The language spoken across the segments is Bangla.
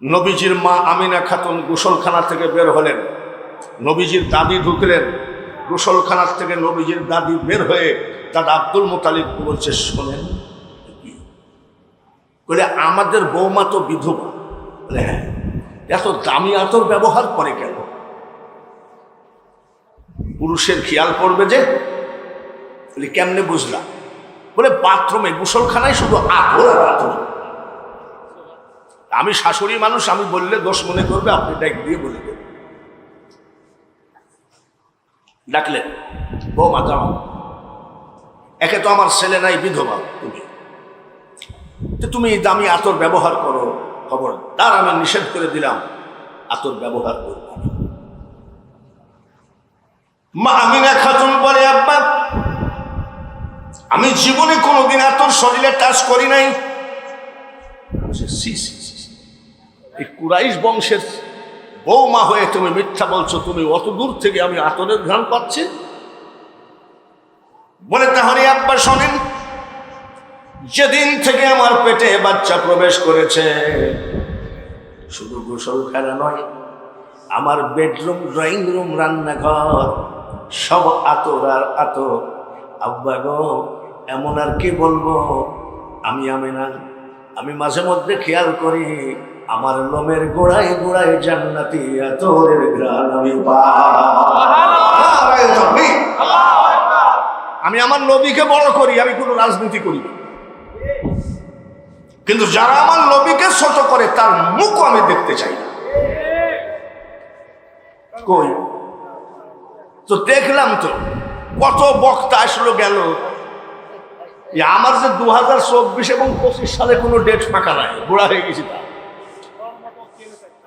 নবীজির মা আমিনা খাতুন গোসলখানা থেকে বের হলেন, নবীজির দাদি ঢুকলেন গোসলখানার থেকে। নবীজির দাদি বের হয়ে দাদা আব্দুল মুতালিব বলছে, শোনেন বলে আমাদের বৌমা তো বিধবা। বলে হ্যাঁ, এত দামি আতর ব্যবহার করে কেন? পুরুষের খেয়াল করবে যে। বলে কেমনে বুঝলাম? বলে বাথরুমে গোসলখানায় শুধু আতর আর আতর। আমি শাশুড়ি মানুষ, আমি বললে দোষ মনে করবে, আপনি ডাক দিয়ে বলে দেবেন। ডাকলেন, বৌমা দাঁড়াও, একে তো আমার ছেলে নাই, বিধবা তুমি দামি আতর ব্যবহার করো, খবর তার আমি নিষেধ করে দিলাম, আতর ব্যবহার করব। মা আমিনা খাতুন বলে, আব্বা আমি জীবনে কোনোদিন আতর শরীরে টাচ করি নাই। এই কুরাইশ বংশের বৌমা হয়ে তুমি মিথ্যা বলছো, তুমি অত দূর থেকে আমি আতরের ঘ্রাণ পাচ্ছি। বলে তাহলে আব্বা শোনেন, যেদিন থেকে আমার পেটে বাচ্চা প্রবেশ করেছে, শুধু গোসলখানা নয়, আমার বেডরুম, ড্রয়িং রুম, রান্নাঘর সব আতর আর আতর। আব্বা গো, এমন আর কি বলবো, আমি মাঝে মধ্যে খেয়াল করি আমার লোমের গোড়ায় গোড়ায় জান্নাতি আতরের ঘ্রাণ আমি পাই। আমি আমার নবীকে বড় করি, আমি কোনো রাজনীতি করি না, কিন্তু যারা আমার নবীকে ছোট করে তার মুখও আমি দেখতে চাই না। কই তো দেখলাম তো কত বক্তা আসলো গেল, আমার যে 2024 এবং 25 সালে কোনো ডেট ফাঁকা নাই, বুড়া হয়ে গেছি। তা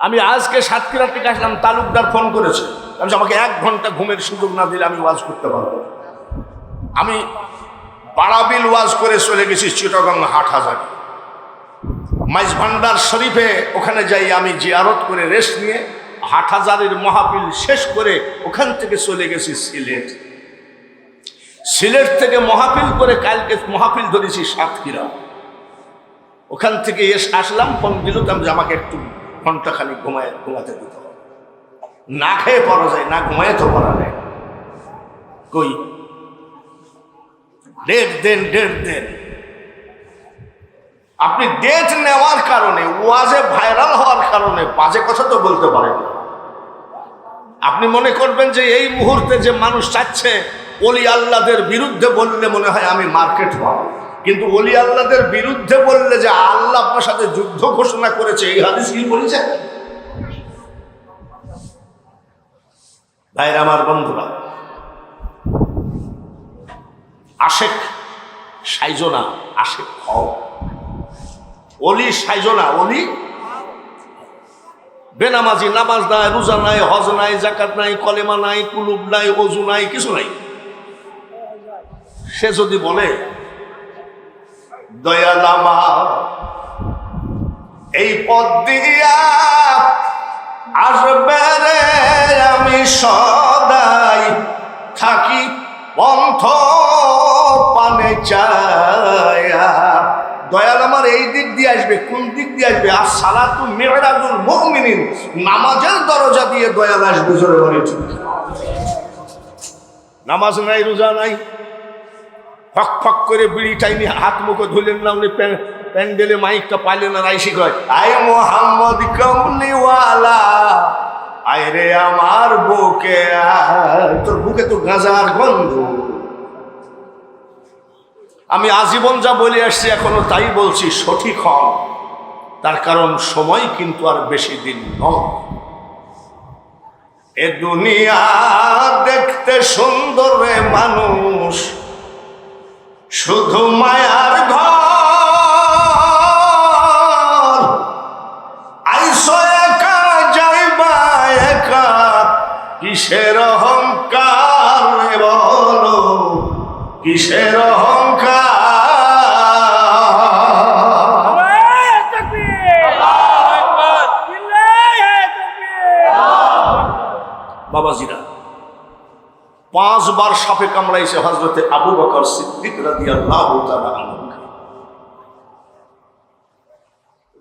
আমি আজকে সাতক্ষীরা থেকে আসলাম, তালুকদার ফোন করেছে, আমাকে 1 ঘন্টা ঘুমের সুযোগ না দিলে আমি ওয়াজ করতে পারবো। আমি বারাবিল ওয়াজ করে চলে গেছি চিটাগং হাটহাজারী, মাইজ ভান্ডার শরীফে, ওখানে যাই আমি জিয়ারত করে রেস্ট নিয়ে হাটহাজারীর মাহফিল শেষ করে ওখান থেকে চলে গেছি সিলেট। সিলেট থেকে মাহফিল করে কালকে মাহফিল ধরেছি সাতক্ষীরা। ওখান থেকে এসে আসলাম, ফোন দিলাম যে আমাকে একটু ঘন্টাখানি ঘুমাতে দিতে হবে। না খেয়ে পড়া যায় না, ঘুমায় তো পড়া যায়। কই ডেট দেন। আপনি ডেট নেওয়ার কারণে, ওয়াজে ভাইরাল হওয়ার কারণে বাজে কথা তো বলতে পারেন না। আপনি মনে করবেন যে এই মুহূর্তে যে মানুষ চাচ্ছে ওলি আল্লাহদের বিরুদ্ধে বললে মনে হয় আমি মার্কেট হব, কিন্তু ওলি আল্লাহদের বিরুদ্ধে বললে যে আল্লাহ আপনার সাথে যুদ্ধ ঘোষণা করেছে, এই হাদিস কি বলেছে? ভাইরা আমার, বন্ধুরা, আশেক সাইজো না, আশেক হও। অলি সাইজো না, অলি বেনামাজি, নামাজ নাই, রোজা নাই, হজ নাই, যাকাত নাই, কলেমা নাই, কুলুব নাই, ওযু নাই, কিছু নাই। সে যদি বলে দয়াল আমার এই পথ দিয়া আসবে রে, আমি সদাই থাকি পন্থ পানে চায়া। দয়াল আমার এই দিক দিয়ে আসবে, কোন দিক দিয়ে আসবে? আর সালাতু মিরাজুল মুমিনিন, নামাজের দরজা দিয়ে দয়াল আসবে। জোরে বলে ঠিক। নামাজ নাই, রোজা নাই, ফক ফক করে বিড়ি টাইনি হাত মুখে ধুলেন না, উনি প্যান্ডেলে মাইকটা পাইলেন না, রাইসি কয় আয় মোহাম্মদ কামলিওয়ালা, আয় রে আমার বুকে, তোর বুকে তো গাঁজার গন্ধ। আমি আজীবন যা বলে আসছি এখনো তাই বলছি, সঠিক হন, তার কারণ সময় কিন্তু আর বেশি দিন নয়। এ দুনিয়া দেখতে সুন্দর রে মানুষ, শুধু মায়ার ঘর। আইসো একা যাইবা একা, কিসের অহংকার বলো, কিসের অহংকার? বাবাজিরা, 5 বার সাপে কামড়াইছে হযরতে আবু বকর সিদ্দিক রাদিয়াল্লাহু তাআলা আনহু।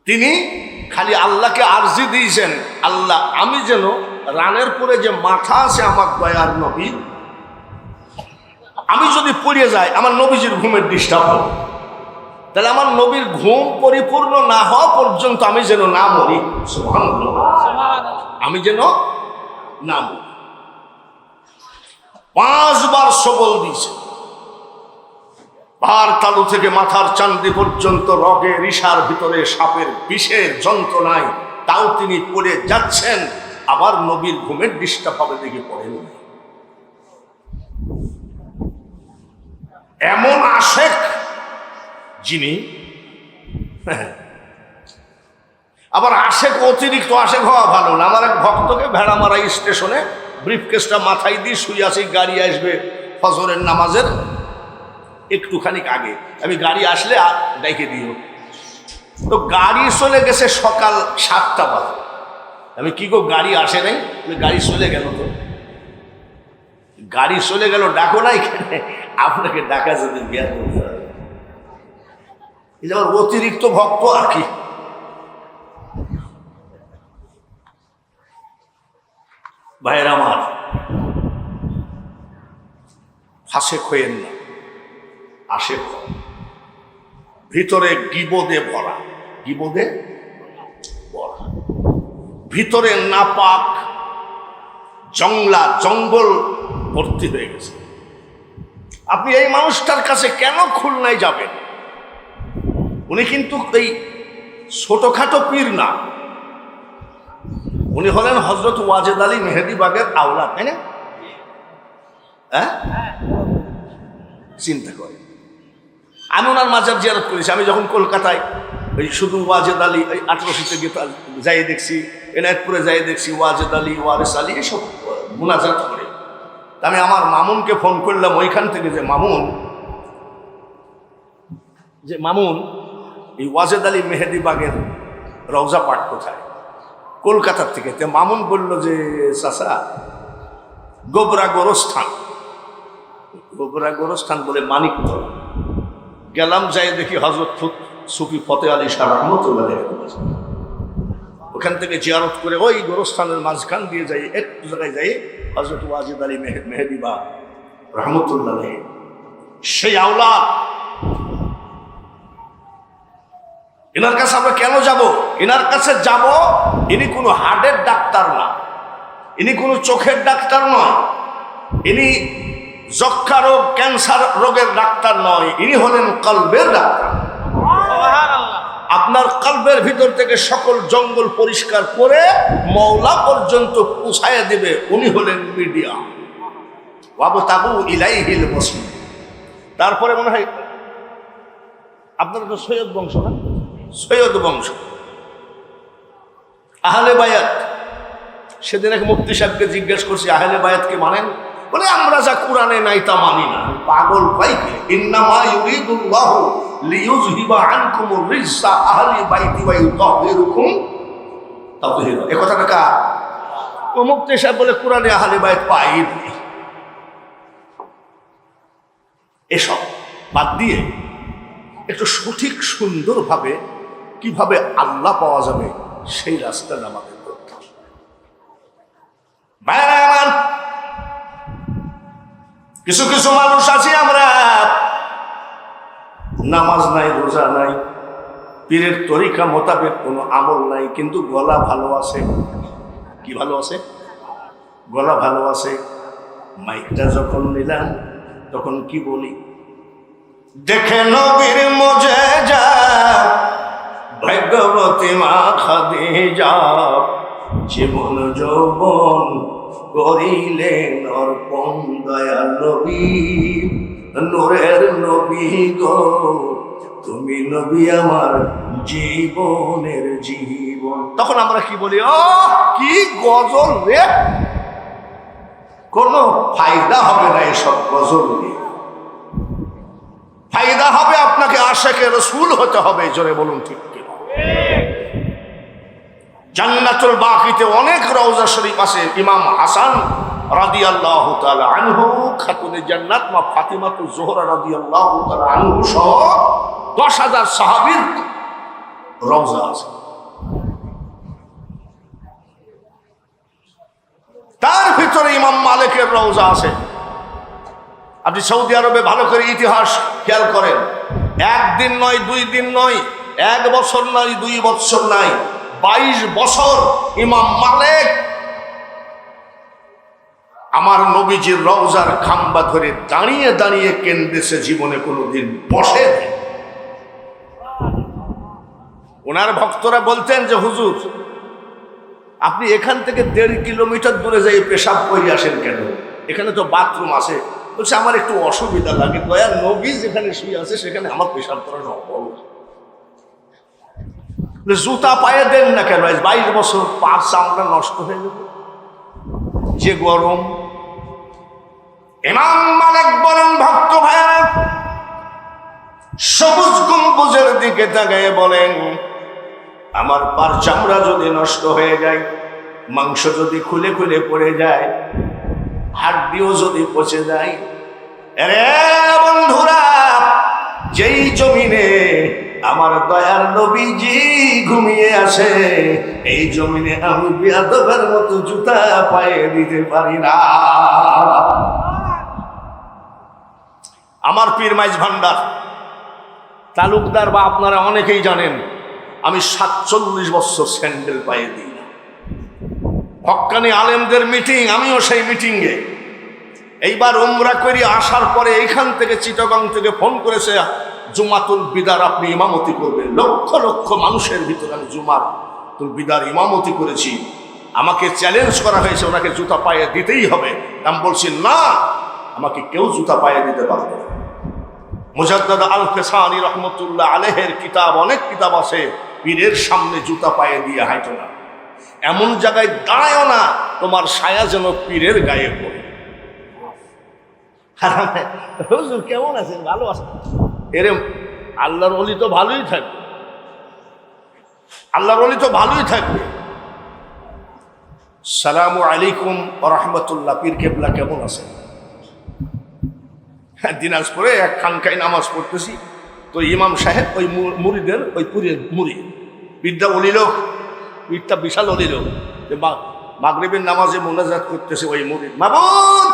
তিনি খালি আল্লাহকে আরজি দিয়েছেন, আল্লাহ আমি যেন রানের পরে যে মাথা আছে আমার দয়ার নবীর, আমি যদি পড়ে যাই আমার নবীজির ঘুমের ডিস্টার্ব হবে, তাহলে আমার নবীর ঘুম পরিপূর্ণ না হওয়া পর্যন্ত আমি যেন না মরি। সুবহানাল্লাহ, আমি যেন না মরি। 5 বার সবল দিয়েছে, পার তালু থেকে মাথার চান্দি পর্যন্ত রগে রিসার ভিতরে সাপের বিষের যন্ত্রণায়, তাও তিনি পড়ে যাচ্ছেন, আবার নবীর ঘুমের ডিস্টার্ব হবে দেখে পড়েন। এমন আশেক যিনি, আবার আশেক অতিরিক্ত আশেক হওয়া ভালো না। আমার এক ভক্তকে ভেড়ামারা স্টেশনে ব্রিফকেসটা মাথায় দিয়ে শুয়ে আছি, গাড়ি আসবে ফজরের নামাজের একটুখানি আগে, আমি গাড়ি আসলে ডেকে দিও। তো গাড়ি চলে গেছে সকাল 7টা বাজে। আমি কি গো গাড়ি আসে নাই? গাড়ি চলে গেল। তো গাড়ি চলে গেল, ডাকো নাই কেন? আপনাকে ডাকা যদি জ্ঞান করতে হবে, এই যে আমার অতিরিক্ত ভক্ত আর কি। ভাইয়ের আমার, ফাঁসেক হইয়েন না, আশেক হন। ভিতরে গিবদে ভরা, গিবদে ভরা, ভিতরে নাপাক জঙ্গল ভর্তি হয়ে গেছে। আপনি এই মানুষটার কাছে কেন খুলনায় যাবেন? উনি কিন্তু এই ছোটখাটো পীর না, উনি হলেন হযরত ওয়াজেদ আলী মেহেদিবাগের আওলাদ, তাই না? হ্যাঁ, চিন্তা করে আমি ওনার মাজার জিয়ারত করেছি। আমি যখন কলকাতায় ওই শুধু ওয়াজেদ আলী, ওই 1800-তে যাই দেখছি, এনায়তপুরে যাই দেখছি ওয়াজেদ আলী, ওয়ারেস আলী এসব মুনাজাত করে। আমি আমার মামুনকে ফোন করলাম ওইখান থেকে, যে মামুন এই ওয়াজেদ আলী মেহেদিবাগের রওজা পাঠ কোথায়? কলকাতার থেকে। তো মামুন বলল যে চাচা গোবরা গোরস্থান বলে মানিকতলা। গেলাম, যাই দেখি হযরত সুফি ফতে আলী শাহ রহমতুল্লাহ, ওখান থেকে জিয়ারত করে ওই গোরস্থানের মাঝখান দিয়ে যাই, একটু জায়গায় যাই হযরত ওয়াজেদ আলী মেহেদিবাগ রহমতুল্লাহ, সেই আওলাদ। এনার কাছে আমরা কেন যাব? এনার কাছে যাব, ইনি কোনো হার্টের ডাক্তার না, ইনি কোনো চোখের ডাক্তার নয়, ইনি যক্ষা রোগ ক্যান্সার রোগের ডাক্তার নয়, ইনি হলেন কলবের ডাক্তার। আপনার কলবের ভিতর থেকে সকল জঙ্গল পরিষ্কার করে মওলা পর্যন্ত পৌঁছায় দিবে, উনি হলেন মিডিয়া। ওয়াবতাগু ইলাইহিল ওয়াসিলা। তারপরে মনে হয় আপনার তো সৈয়দ বংশ না? সৈয়দ বংশ, আহলে বায়াত। সেদিন এক মুফতি সাহেবকে জিজ্ঞেস করছি, আহলে বায়াতকে মানেন? বলে আমরা যা কোরআনে নাই তা মানি না। পাগল পাইকে, ইন্নামা ইউরিদুল্লাহু লিইউযহিবা আনকুমুর রিজসা আহলি বাইতি ওয়া ইউতাহহিরুকুম তাতহীরা। এই কথাটা কার? ও মুফতি সাহেব বলে কোরআনে আহলে বায়াত পাই নাই। এসব বাদ দিয়ে একটু সঠিক সুন্দরভাবে কিভাবে আল্লাহ পাওয়া যাবে সেই রাস্তাটা আমাদের করতে হবে। কিছু কিছু মানুষ আছি আমরা, নামাজ নাই, রোজা নাই, পীরের তরিকা মোতাবেক কোনো আমল নাই, কিন্তু গলা ভালো আছে। কি ভালো আছে? গলা ভালো আছে। মাইকটা যখন নিলাম তখন কি বলি? দেখে নবীর মুজিজা, ভাগ্যবতী মা খাদিজা, জীবন যৌবন করিলেন অর্পণ দয়াল নবী, নূরের নবী গো তুমি নবী আমার জীবনের জীবন। তখন আমরা কি বলি? ও কি গজল রে! কোনো ফায়দা হবে না এসব গজল নিয়ে। ফায়দা হবে আপনাকে আশিকে রাসূল হতে হবে। জোরে বলুন ঠিক কিনা? জান্নাতুল বাকিতে অনেক রওজা শরীফ আছে। ইমাম হাসান রাদিয়াল্লাহু তাআলা আনহু, খাতুনে জান্নাত মা ফাতিমাতুজ জোহরা রাদিয়াল্লাহু তাআলা আনহু সহ 10,000 সাহাবীর রওজা আছে। রওজা আছে। আপনি সৌদি আরবে ভালো করে ইতিহাস খেয়াল করেন, একদিন নয়, 2 দিন নয়, 1 বছর নয়, 2 বছর নয়, 22 বছর ইমাম মালিক আমার নবীজির রওজার খাম্বা ধরে দাঁড়িয়ে দাঁড়িয়ে কেন্দেছে, জীবনে কোনোদিন বসে। ওনার ভক্তরা বলতেন যে হুজুর আপনি এখান থেকে 1.5 কিলোমিটার দূরে যাই পেশাব করে আসেন কেন? এখানে তো বাথরুম আছে। বলছে আমার একটু অসুবিধা লাগে, দয়ার নবী যেখানে শুয়ে আছে সেখানে আমার পেশাব করা সম্ভব। জুতা পায়ে দেন না কেন? 22 বছর পার চামড়া নষ্ট হয়ে যাবে, যে গরম। ইমাম মালিক বলেন, ভক্ত ভাইরা সবুজ গম্বুজের দিকে তাকিয়ে বলেন, আমার পার চামড়া যদি নষ্ট হয়ে যায়, মাংস যদি খুলে খুলে পড়ে যায়, হাড্ডিও যদি পচে যায়, আরে বন্ধুরা, যেই জমিনে আমার দয়ার নবীজি ঘুমিয়ে আছে, এই জমিনে আমি বেয়াদবের মতো জুতা পায়ে দিতে পারি না। আমার পীর মাইজ ভান্ডার তালুকদার বা আপনারা অনেকেই জানেন, আমি 47 বছর স্যান্ডেল পায়ে দিই না। হক্কানি আলেমদের মিটিং, আমিও সেই মিটিংয়ে। এইবার উমরা করে আসার পরে এইখান থেকে চিটাগং থেকে ফোন করেছে, জুমাতুল বিদার আপনি ইমামতি করবেন। লক্ষ লক্ষ মানুষের ভিতরে আমি জুমাতুল বিদার ইমামতি করেছি। আমাকে চ্যালেঞ্জ করা হয়েছে, ওনাকে জুতা পায়ে দিতেই হবে। আমি বলছি না, আমাকে কেউ জুতা পায়ে দিতে পারবে না। মুজাদ্দাদ আল ফেসানি রহমতুল্লাহ আলাইহির কিতাব, অনেক কিতাব আছে, পীরের সামনে জুতা পায়ে দিয়ে হাঁটো না, এমন জায়গায় দাঁড়ায়ও না তোমার ছায়া যেন পীরের গায়ে পড়ে। হুজুর কেমন আছেন? ভালো আছেন? এরে আল্লাহর ওলি তো ভালোই থাকবে, আল্লাহর ওলি তো ভালোই থাকবে। সালামু আলাইকুম ওয়া রাহমাতুল্লাহ, পীর কেবলা কেমন আছেন? দিনাজপুরে এক খানকায় নামাজ পড়তেছি, তো ইমাম সাহেব ওই মুরিদের, ওই পুরীর মুরি, বিদ্যা অলি লোক, পীরটা বিশাল অলি লোক, মাগরিবের নামাজে মোনাজাত করতেছে। ওই মুরিদ, মাবুদ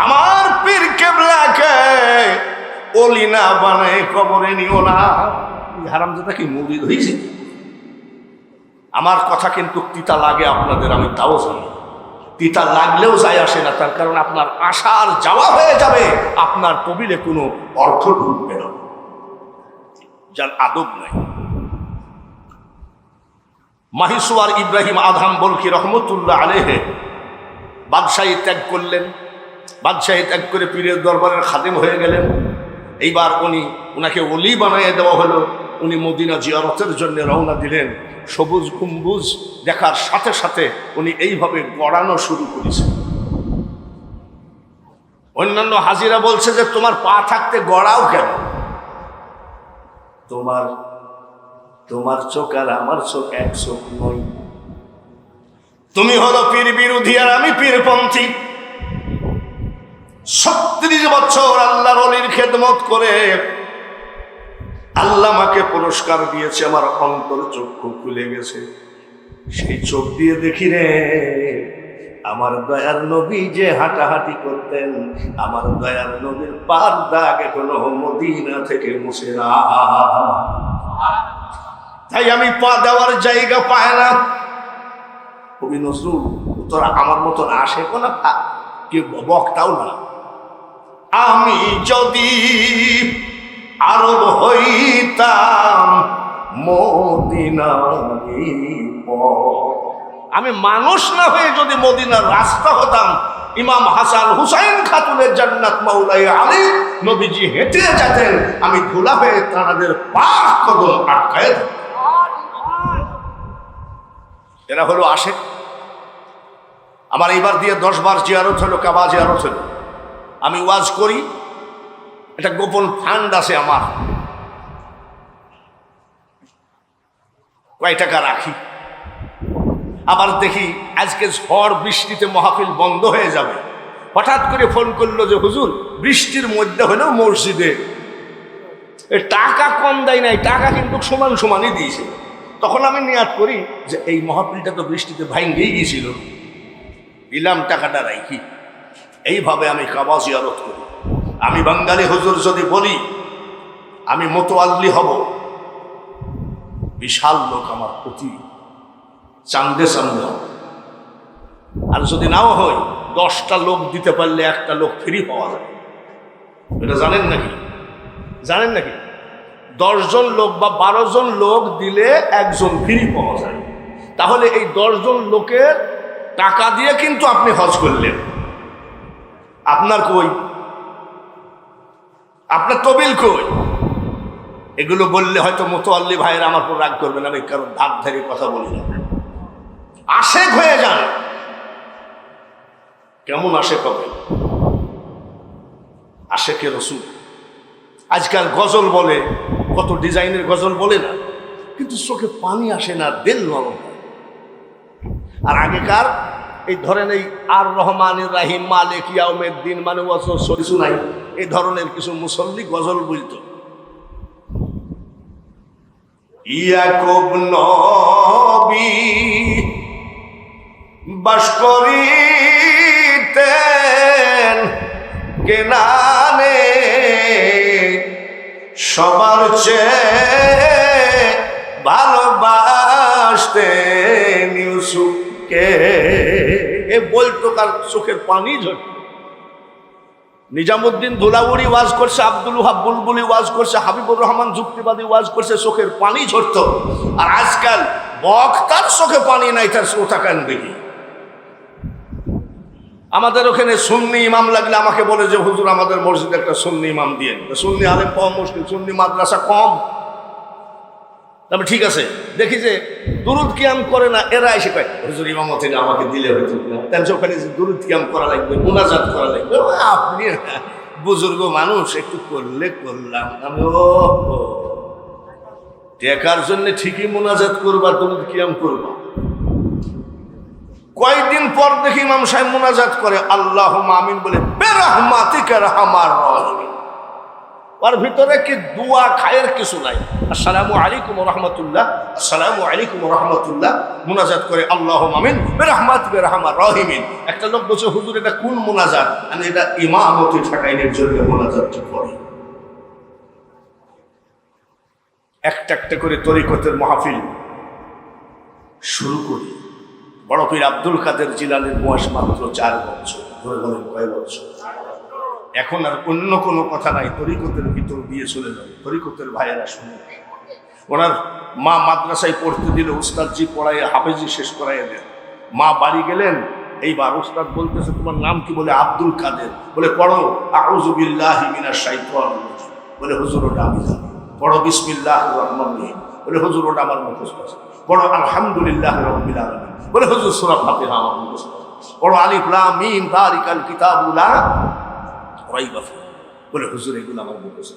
আমার পীর কেবলাকে অলি না বানায় কবরে নিও না। হারামজাদা কি মুরিদ হয়েছে? আমার কথা কিন্তু তিতা লাগে আপনাদের, আমি তাও জানি। তিতা লাগলেও যায় আসে না, তার কারণ আপনার আশার যাওয়া হয়ে যাবে, আপনার কবিলে কোনো অর্থ ঢুকবে না, যার আদব নাই। মাহিসুয়ার ইব্রাহিম আদহাম বলকি রহমতুল্লাহ আলাইহি বাদশাহী ত্যাগ করলেন। বাদশাহী ত্যাগ করে পীরের দরবারের খাদেম হয়ে গেলেন। এইবার উনাকে ওলি বানিয়ে দেওয়া হলো। উনি মদিনা জিয়ারতের জন্য রওনা দিলেন। সবুজ গম্বুজ দেখার সাথে সাথে উনি এইভাবে গড়ানো শুরু করেছেন। অন্যান্য হাজিরা বলছে যে তোমার পা থাকতে গড়াও কেন? তোমার চোখ আর আমার চোখ এক চোখ নয়। তুমি হলো পীর বিরোধী আর আমি পীরপন্থী। 36 বছর আল্লাহর ওলির খেদমত করে আল্লাহ আমাকে পুরস্কার দিয়েছে, আমার অন্তর চক্ষু খুলে গেছে। সেই চোখ দিয়ে দেখি রে, আমার দয়ার নবী যে হাঁটাহাঁটি করতেন, আমার দয়ার নবীর পার দাগ এখনো মদিনা থেকে মুছে না। তাই আমি পা দেওয়ার জায়গা পায় না। কবি নজরুল, তোরা আমার মতন আসে কোন কি বক্তাও না। আমি যদি আরব হইতাম মদিনারি আমি মানুষ না হয়ে যদি মদিনার রাস্তা হতাম, ইমাম হাসান হুসাইন খাতুনের জান্নাত মাওলাই আলী নবীজি হেঁটে যেতেন, আমি ধুলা হয়ে তাদের পাক কদম আটকায় দিতাম। এরা হলো আশেক। আমার এইবার দিয়ে 10 বার জিয়ারত হলো, কাবা জিয়ারত হলো। আমি ওয়াজ করি, একটা গোপন ফান্ড আছে আমার, কয় টাকা রাখি। আবার দেখি আজকে ঝড় বৃষ্টিতে মাহফিল বন্ধ হয়ে যাবে, হঠাৎ করে ফোন করলো যে হুজুর বৃষ্টির মধ্যে হলেও মসজিদে টাকা কম দেয় নাই, টাকা কিন্তু সমান সমানই দিয়েছে। তখন আমি নিয়াত করি যে এই মাহফিলটা তো বৃষ্টিতে ভাঙ্গেই গিয়েছিল, দিলাম টাকাটা রাখি। এইভাবে আমি কাবা জিয়ারত করি। আমি বাঙালি হুজুর যদি বলি আমি মোতোয়াল্লি হব, বিশাল লোক আমার প্রতি চান্দে চান্দে হবে। আর যদি নাও হয় 10টা লোক দিতে পারলে একটা লোক ফ্রি পাওয়া যায়। এটা জানেন নাকি? জানেন নাকি? 10 জন লোক বা 12 জন লোক দিলে একজন ফ্রি পাওয়া যায়। তাহলে এই 10 জন লোকের টাকা দিয়ে কিন্তু আপনি হজ করলেন। আপনার কই? আপনার তবিল কই? এগুলো বললে হয়তো মোতোয়াল্লি ভাইয়েরা আমার উপর রাগ করবেন, আমি কারণ ধার ধারে কথা বলি না। আশেক হয়ে যান। কেমন আশেক হবে? আশেকে রসুল। আজকাল গজল বলে, কত ডিজাইনের গজল বলে না, কিন্তু চোখে পানি আসে না, দিল নরম। আর আগেকার এই ধরেন এই আর রহমানির রাহিম মালিক ইয়াউমিদ্দিন মানে কিছু নাই, এই ধরনের কিছু মুসল্লি গজল বলতো। ইয়াকুব নবী বাস করিতেন কেনানে, সবার চেয়ে ভালোবাসতেন ইউসুফকে। এ বলতো কার চোখের পানি ঝরত। নিজামুদ্দিন ধুলাউড়ি ওয়াজ করছে, আব্দুল ওয়াহাব বুলবুলি ওয়াজ করছে, হাবিবুর রহমান যুক্তিবাদী ওয়াজ করছে, চোখের পানি ঝরত। আর আজকাল বক্তার চোখে পানি নাই, তার শ্রোতা কেন দেখি। আমাদের ওখানে সুন্নি ইমাম লাগলে আমাকে বলে যে হুজুর আমাদের মসজিদে একটা সুন্নি ইমাম দিয়ে। সুন্নি আলেম কম মুশকিল, সুন্নি মাদ্রাসা কম। তবে ঠিক আছে, দেখি যে দুরুদ কিয়াম করে না, এরা এসে কয় হুজুর ইমামতি আমাকে দিলে হইতো না। তাহলে ওখানে যে দুরুদ কিয়াম করা লাগবে, মুনাজাত করা লাগবে, আপনি বুজুর্গ মানুষ একটু করলে করলাম। আমি ও টেকার জন্য ঠিকই মুনাজাত করবা, দুরুদ কিয়াম করবা। কয়েকদিন পর দেখি ইমাম সাহেব মুনাজাত করে আল্লাহুম্মা আমিন বলে বিরহমাতিকা আরহামার রাহিমিন। ওর ভিতরে কি দোয়া খায়ের কিছু নাই। আসসালামু আলাইকুম ওয়া রাহমাতুল্লাহ, আসসালামু আলাইকুম ওয়া রাহমাতুল্লাহ মুনাজাত করে আল্লাহুম্মা আমিন বিরহমাতিকা আরহামার রাহিমিন। একটা লোক বলছে হুজুর এটা কোন মুনাজাত? আমি এটা ইমামতি ঠাকাইনের জন্য মুনাজাতটা করি। একটা একটা করে তরিকতের মাহফিল শুরু করি। বড় পীর আব্দুল কাদের জিলানীর বয়স মাত্র 4 বছর। ধরে বলেন কয় বছর? এখন আর অন্য কোনো কথা নাই, তরিকতের ভিতর দিয়ে চলে যাবে। তরিকতের ভাইয়েরা শুনে, ওনার মা মাদ্রাসায় পড়তে দিলে উস্তাদজি পড়াইয়া হাফেজি শেষ করাইয়া দেন। মা বাড়ি গেলেন, এইবার উস্তাদ বলতেছে তোমার নাম কি? বলে আব্দুল কাদের। বলে পড়ো আউযু বিল্লাহি মিনাশ শাইতানির রাজিম। বলে হুজুর ওটা আমি জানি। পড়ো বিসমিল্লাহির রহমানির রহিম। বলে হুজুর ওটা আমার মুখস্থ আছে। পড়ো আলহামদুলিল্লাহি রাব্বিল আলামিন। বলে হুজুর সূরা ফাতিহা আমার মুখস্থ আছে। পড়ো আলিফ লাম মিম যালিকাল কিতাবু লা রাইবা ফীহি। বলে হুজুর এগুলো আমার মুখস্থ।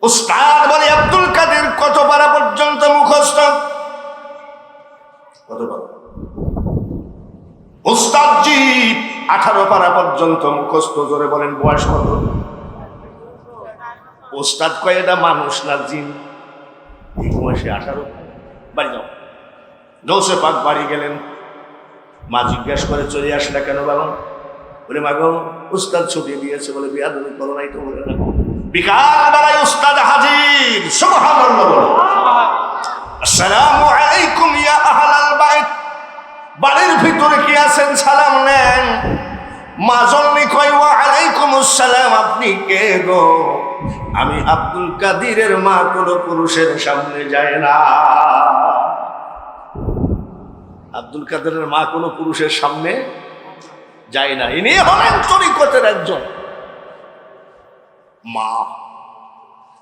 উস্তাদ বলে আব্দুল কাদের কত পারা পর্যন্ত মুখস্থ? কত পারা? উস্তাদজি 18 পারা পর্যন্ত মুখস্থ। জোরে বলেন বয়স কত? উস্তাদ কয় এটা মানুষ না জিন। এই বয়সে 18? বাড়ি যাও। জোসে পাক বাড়ি গেলেন, মা জিজ্ঞেস করে চলে আসলে কেন বাবা? বলে মা গো উস্তাদ ছুটি দিয়েছে। বলে বিয়াদবি করো নাই তো? বলে না। বিকাল বেলায় উস্তাদ হাজির। সুবহানাল্লাহ। আসসালামু আলাইকুম ইয়া আহলাল বাইত। বাড়ির ভিতরে কি আছেন সালাম নেন। মা জননী কয় ওয়া আলাইকুমুস সালাম। আপনি কে গো? আমি আব্দুল কাদিরের মা। কোনো পুরুষের সামনে যায় না। আব্দুল কাদেরের মা কোনো পুরুষের সামনে যায় না। ইনি হলেন তরিকতের একজন মা।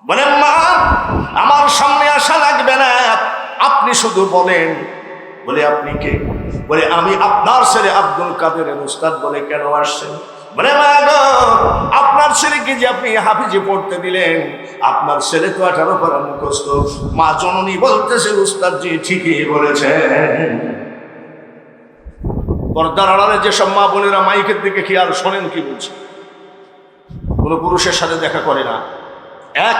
বলেন মা আমার সামনে আসা লাগবে না, আপনি শুধু বলেন। বলে আপনি কে? বলে আমি আপনার ছেলে আব্দুল কাদেরের উস্তাদ। বলে কেন আসছেন? বলে মা গো আপনার ছেলেকে যে আপনি হাফিজে পড়তে দিলেন, আপনার ছেলে তো 18 পারা মুখস্থ। মা জননী বলতেছে উস্তাদজি ঠিকই বলেছেন। পর্দার আড়ালে যেসব মা বোনেরা মাইকের দিকে খেয়াল শোনেন কি বলছে। কোনো পুরুষের সাথে দেখা করে না। 1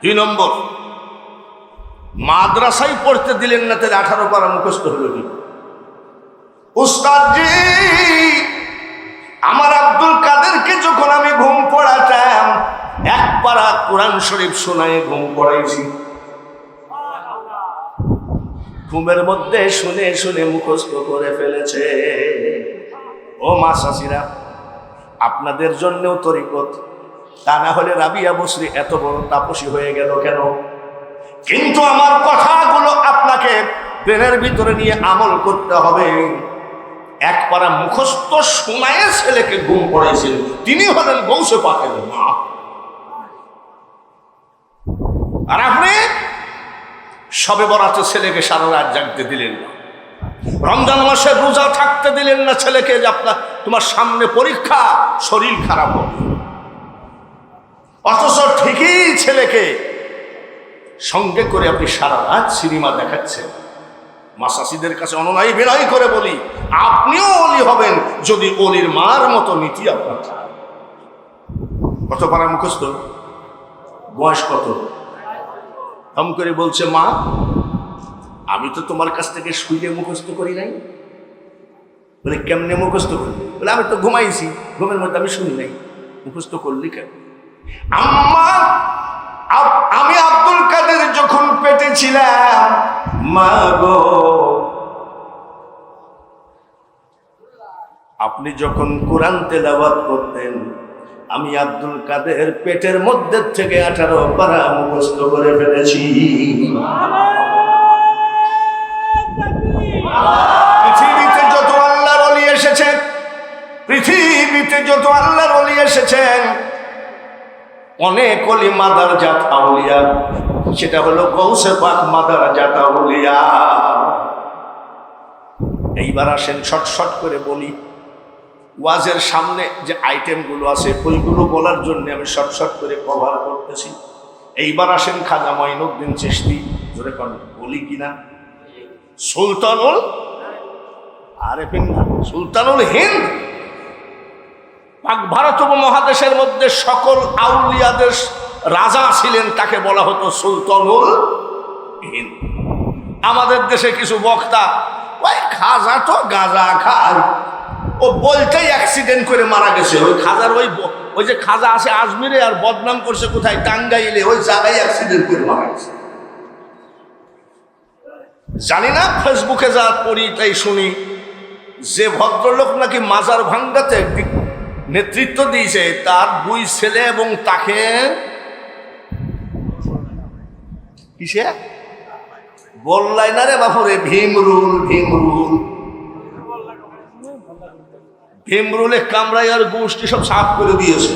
2 নম্বর মাদ্রাসায় পড়তে দিলেন না, তাহলে 18 পারা মুখস্থ হলো কি? উস্তাদজি আমার আব্দুল কাদেরকে যখন আমি ঘুম পড়াতাম, এক পারা কোরআন শরীফ শোনায় ঘুম পড়াইছি। ঘুমের মধ্যে শুনে শুনে মুখস্থ করে ফেলেছে। ও মা চাচিরা, আপনাদের জন্যও তরিকত, তা না হলে রাবিয়া বসরি এত বড় তাপসী হয়ে গেল কেন? কিন্তু আমার কথাগুলো আপনাকে ব্রেনের ভিতরে নিয়ে আমল করতে হবে। এক পারা মুখস্থ শোনায় ছেলেকে ঘুম পড়াইছেন, তিনি হলেন গৌসে পাকের মা। আর আপনি সবে বরাতে ছেলেকে সারা রাত জাগতে দিলেন না, রমজান মাসে রোজা থাকতে দিলেন না ছেলেকে, যে আপনার তোমার সামনে পরীক্ষা, শরীর খারাপ হবে। অথচ ঠিকই ছেলেকে সঙ্গে করে আপনি সারা রাত সিনেমা দেখাচ্ছেন। মাসাসিদের কাছে অনুনয় বিনয় করে বলি, আপনিও অলি হবেন যদি অলির মার মতো নীতি আপনার থাকে। কত পারা মুখস্থ, বয়স কত? হম করে বলছে, মা আমি তো তোমার কাছ থেকে শুইলে মুখস্থ করি নাই। বলে কেমনে মুখস্থ করি? বলে আমি তো ঘুমাইছি, ঘুমের মধ্যে আমি শুনি নাই। মুখস্থ করলি কেন? আম্মা আমি আব্দুল কাদের যখন পেটে ছিলাম, মা গো আপনি যখন কোরআন তেলাওয়াত করতেন, আমি আব্দুল কাদের পেটের মধ্যে থেকে 18 পারা মুখস্থ করে ফেলেছি। পৃথিবীতে যত আল্লাহর ওলি এসেছেন, পৃথিবীতে যত আল্লাহর ওলি এসেছেন, অনেক ওলি মাদার জাত আউলিয়া, সেটা হলো গৌসে পাক মাদার জাত আউলিয়া। এইবার আসেন শর্ট করে বলি, ওয়াজের সামনে যে আইটেমগুলো আছে ওইগুলো বলার জন্য আমি শর্ট করে কভার করতেছি। এইবার আসেন খাজা মঈনুদ্দিন চিশতি, জোরে কোন বলি কিনা? সুলতানুল আরেফিন, সুলতানুল হিন্দ। পাক ভারত উপমহাদেশের মধ্যে সকল আউলিয়াদের রাজা ছিলেন, তাকে বলা হতো সুলতানুল হিন্দ। আমাদের দেশে কিছু বক্তা, ওই খাজা তো গাঁজা খায়, ও বলতেই অ্যাক্সিডেন্ট করে মারা গেছে। ওই খাজার ওই যে খাজা আছে আজমিরে, আর বদনাম করছে কোথায়? টাঙ্গাইলে। ওই জায়গায় অ্যাক্সিডেন্ট করে মারা গেছে। জানি না, ফেসবুকে যা পড়ি তাই শুনি, যে ভদ্রলোক নাকি মাজার ভাঙ্গাতে নেতৃত্ব দিয়েছে, তার 2 ছেলে এবং তাকে কিসে বললাই না রে বাপুরে, ভীমরুলে কামড়াই আর গোষ্ঠী সব সাফ করে দিয়েছে।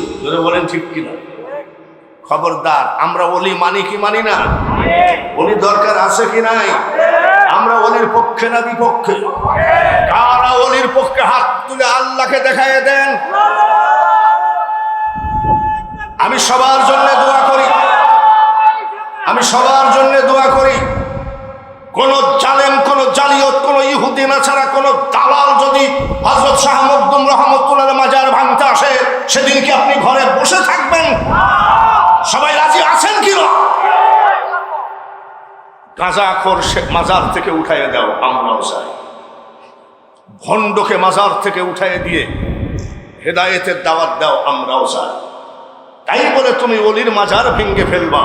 বলেন ঠিক কিনা? খবরদার, আমরা ওলি মানি কি মানি না? ওলি দরকার আছে কি নাই? আমরা ওলির পক্ষে না বিপক্ষে? কারা ওলির পক্ষে হাত তুলে আল্লাহকে দেখায় দেন। আমি সবার জন্য দোয়া করি, আমি সবার জন্য দোয়া করি। কোন জালেম, কোন জালিয়ত, কোন ইহুদি না ছাড়া কোন দালাল যদি হযরত শাহ মখদুম রহমতুল্লাহ মাজার ভাঙতে আসে, সেদিন কি আপনি ঘরে বসে থাকবেন? সবাই রাজি আছেন কি না? গাঁজাখোর মাজার থেকে উঠাইয়া দাও, আমরাও চাই। ভণ্ডকে মাজার থেকে উঠাইয়া দিয়ে হেদায়েতের দাওয়াত দাও, আমরাও চাই। তাই বলে তুমি ওলির মাজার ভেঙে ফেলবা?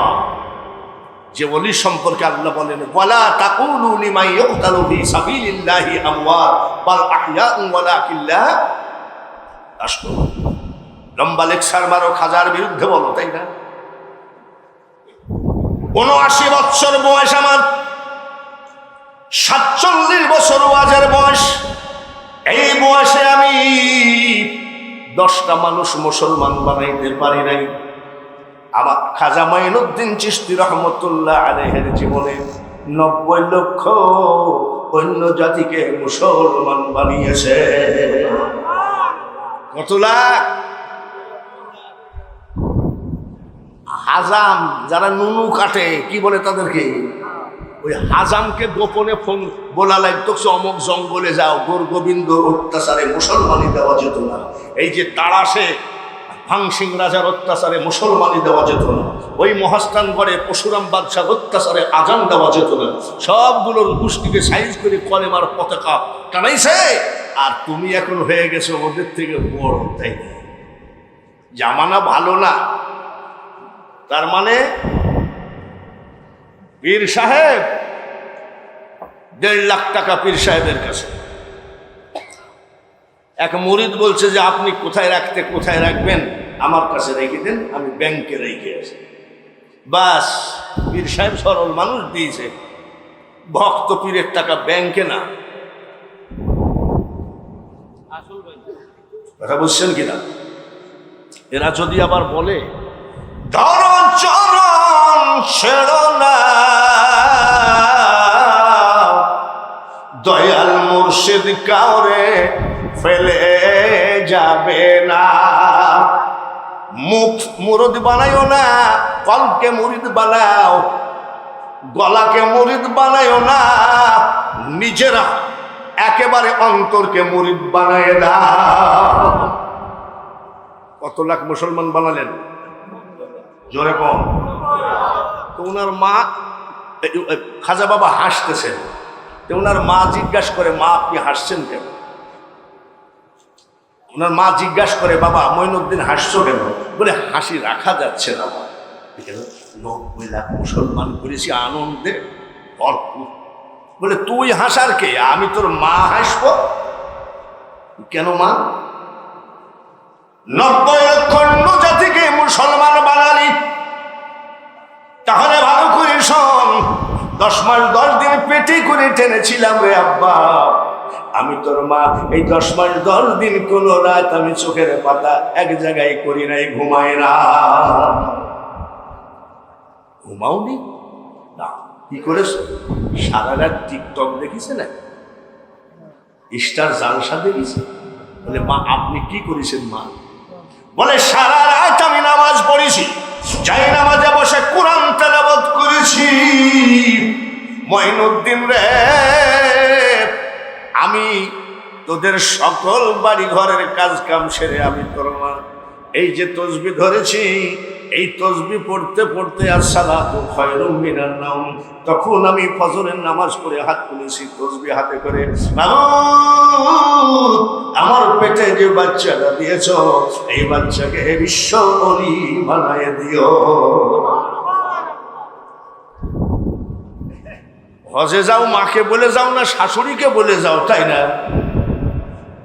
যে ওলি সম্পর্কে আল্লাহ বলেন, ওয়ালা তাকুলু লিমান ইউকতালু ফি সাবিলিল্লাহি আমওয়াত বাল আহইয়াউন ওয়ালাকিন লা তাশকুরুন। লম্বা লেকচার মারো, খাজার বিরুদ্ধে বলো, তাই না? ৭৯ বছর বয়স আমার, ৪৭ বছর ওয়াজের বয়স। এই বয়সে আমি 10টা মানুষ মুসলমান বানাইতে পারি নাই। আমার খাজা মঈনুদ্দিন চিশতি রহমতুল্লাহ আলাইহির জীবনে ৯০ লক্ষ অন্য জাতিকে মুসলমান বানিয়েছে। কত লাখ? হাজাম, যারা নুনু কাটে, কি বলে তাদেরকে? ওই হাজামকে গোপনে ফোন বলা লাগতো, অমুক জঙ্গলে যাও, গোর গোবিন্দ অত্যাচারে মুসলমানি দেওয়া যেত না। এই যে তাড়াশে ভাংসিং রাজার অত্যাচারে মুসলমানি দেওয়া যেত না, ওই মহাস্থানগড়ে পশুরাম বাদশার অত্যাচারে আজান দেওয়া যেত না। সবগুলোর গোষ্ঠীকে সাইজ করে কলেমার পতাকা টানাইছে। আর তুমি এখন হয়ে গেছো ওদের থেকে বড়, তাই না? জামানা ভালো না, তার মানে পীর সাহেব 1.5 লাখ টাকা পীর সাহেবের কাছে। এক মুরিদ বলছে যে আপনি কোথায় রাখবেন, আমার কাছে রেখে দেন, আমি ব্যাংকে রেখে আছি। বাস, পীর সাহেব সরল মানুষ দিয়েছে। ভক্ত পীরের টাকা ব্যাংকে না। কথা বুঝছেন কিনা? এরা যদি আবার বলে ধরো চরণ ছেড়ো না, দয়াল মুর্শিদ কাউরে ফেলে যাবে না, মুখ মুরিদ বানাইও না, কলকে মুরিদ বানাও, গলাকে মুরিদ বানাইও না, নিজেরা একেবারে অন্তরকে মুরিদ বানায় দাও। কত লাখ মুসলমান বানালেন, জোরে কম। তো ওনার মা, খাজা বাবা হাসতেছেন, তো ওনার মা জিজ্ঞাসা করে, মা আপনি হাসছেন কেন? ওনার মা জিজ্ঞাসা করে, বাবা মঈনুদ্দিন হাসছো কেন? বলে হাসি রাখা যাচ্ছে না, 90 লাখ মুসলমান করেছি আনন্দে ভরপুর। বলে তুই হাসার কে, আমি তোর মা হাসবো কেন? মা 90 লক্ষ অন্য জাতিকে মুসলমান বানালি, তাহলে ভালো করে শোন, 10 মাস 10 দিন পেটে করে টেনেছিলাম রে আব্বা, আমি তোর মা। এই 10 মাস 10 দিন কোন রাত আমি চোখের পাতা এক জায়গায় করি নাই, ঘুমাই না। ঘুমাওনি না? কি করেছ? সারা রাত টিকটক দেখিছে না, স্টার জালসা দেখিছে? বলে মা আপনি কি করেছেন মা? বলে সারা রাত আমি নামাজ পড়েছি, যাই নামাজে বসে কোরআন তেলাওয়াত করেছি। মঈনুদ্দিন রে, আমি তোদের সকল বাড়ি ঘরের কাজ কাম সেরে আমি তোর মা এই যে তসবি ধরেছি, এই তসবি পড়তে পড়তে আসসালাতু খায়রুম মিনান নাওম, তখন আমি ফজরের নামাজ পড়ে হাত তুলেছি তসবি হাতে করে, আমার পেটে যে বাচ্চাটা দিয়েছ এই বাচ্চাকে বিশ্ব ওলি বানায় দিও। হজে যাও মাকে বলে যাও না শাশুড়িকে বলে যাও, তাই না?